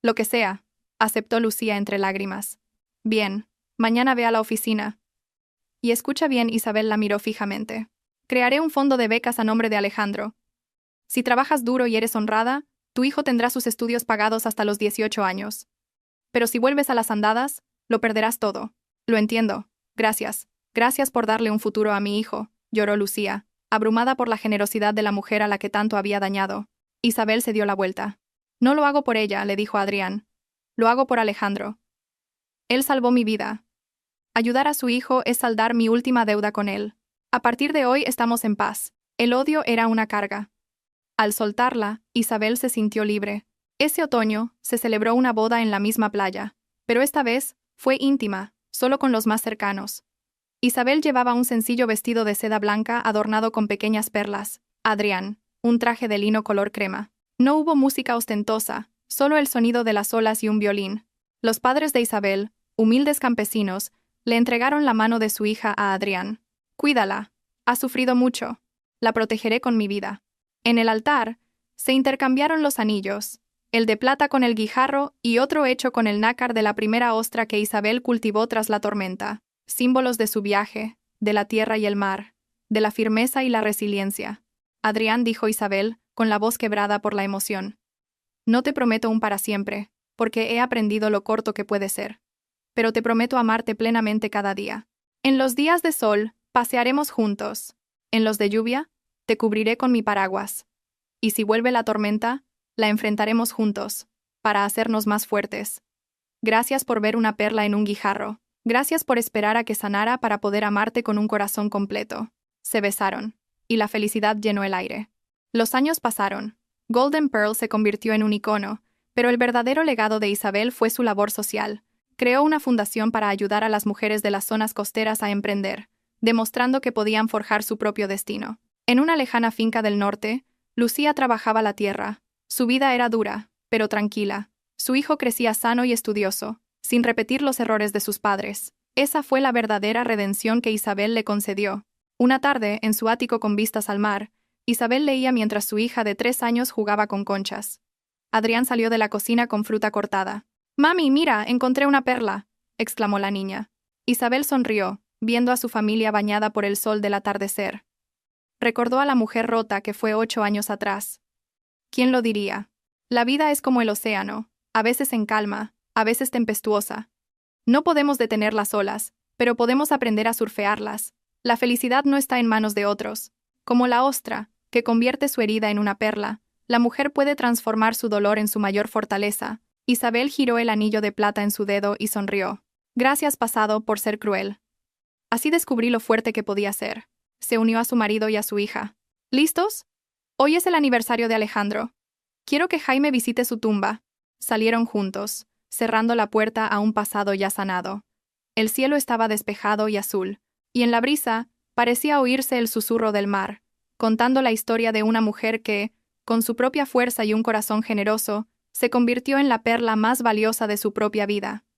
Lo que sea», aceptó Lucía entre lágrimas. «Bien, mañana ve a la oficina». Y escucha bien, Isabel la miró fijamente. «Crearé un fondo de becas a nombre de Alejandro. Si trabajas duro y eres honrada, tu hijo tendrá sus estudios pagados hasta los 18 años. Pero si vuelves a las andadas, lo perderás todo. Lo entiendo. Gracias. Gracias por darle un futuro a mi hijo, lloró Lucía, abrumada por la generosidad de la mujer a la que tanto había dañado. Isabel se dio la vuelta. No lo hago por ella, le dijo a Adrián. Lo hago por Alejandro. Él salvó mi vida. Ayudar a su hijo es saldar mi última deuda con él. A partir de hoy estamos en paz. El odio era una carga. Al soltarla, Isabel se sintió libre. Ese otoño, se celebró una boda en la misma playa, pero esta vez fue íntima, solo con los más cercanos. Isabel llevaba un sencillo vestido de seda blanca adornado con pequeñas perlas. Adrián, un traje de lino color crema. No hubo música ostentosa, solo el sonido de las olas y un violín. Los padres de Isabel, humildes campesinos, le entregaron la mano de su hija a Adrián. Cuídala. Ha sufrido mucho. La protegeré con mi vida. En el altar, se intercambiaron los anillos, el de plata con el guijarro y otro hecho con el nácar de la primera ostra que Isabel cultivó tras la tormenta, símbolos de su viaje, de la tierra y el mar, de la firmeza y la resiliencia. Adrián, dijo Isabel, con la voz quebrada por la emoción. No te prometo un para siempre, porque he aprendido lo corto que puede ser. Pero te prometo amarte plenamente cada día. En los días de sol, pasearemos juntos. En los de lluvia, te cubriré con mi paraguas. Y si vuelve la tormenta, la enfrentaremos juntos, para hacernos más fuertes. Gracias por ver una perla en un guijarro. Gracias por esperar a que sanara para poder amarte con un corazón completo. Se besaron, y la felicidad llenó el aire. Los años pasaron. Golden Pearl se convirtió en un icono, pero el verdadero legado de Isabel fue su labor social. Creó una fundación para ayudar a las mujeres de las zonas costeras a emprender, demostrando que podían forjar su propio destino. En una lejana finca del norte, Lucía trabajaba la tierra. Su vida era dura, pero tranquila. Su hijo crecía sano y estudioso, sin repetir los errores de sus padres. Esa fue la verdadera redención que Isabel le concedió. Una tarde, en su ático con vistas al mar, Isabel leía mientras su hija de 3 años jugaba con conchas. Adrián salió de la cocina con fruta cortada. «Mami, mira, encontré una perla», exclamó la niña. Isabel sonrió, viendo a su familia bañada por el sol del atardecer. Recordó a la mujer rota que fue 8 años atrás. ¿Quién lo diría? La vida es como el océano, a veces en calma, a veces tempestuosa. No podemos detener las olas, pero podemos aprender a surfearlas. La felicidad no está en manos de otros. Como la ostra, que convierte su herida en una perla, la mujer puede transformar su dolor en su mayor fortaleza. Isabel giró el anillo de plata en su dedo y sonrió. Gracias, pasado, por ser cruel. Así descubrí lo fuerte que podía ser. Se unió a su marido y a su hija. ¿Listos? Hoy es el aniversario de Alejandro. Quiero que Jaime visite su tumba. Salieron juntos, cerrando la puerta a un pasado ya sanado. El cielo estaba despejado y azul, y en la brisa parecía oírse el susurro del mar, contando la historia de una mujer que, con su propia fuerza y un corazón generoso, se convirtió en la perla más valiosa de su propia vida.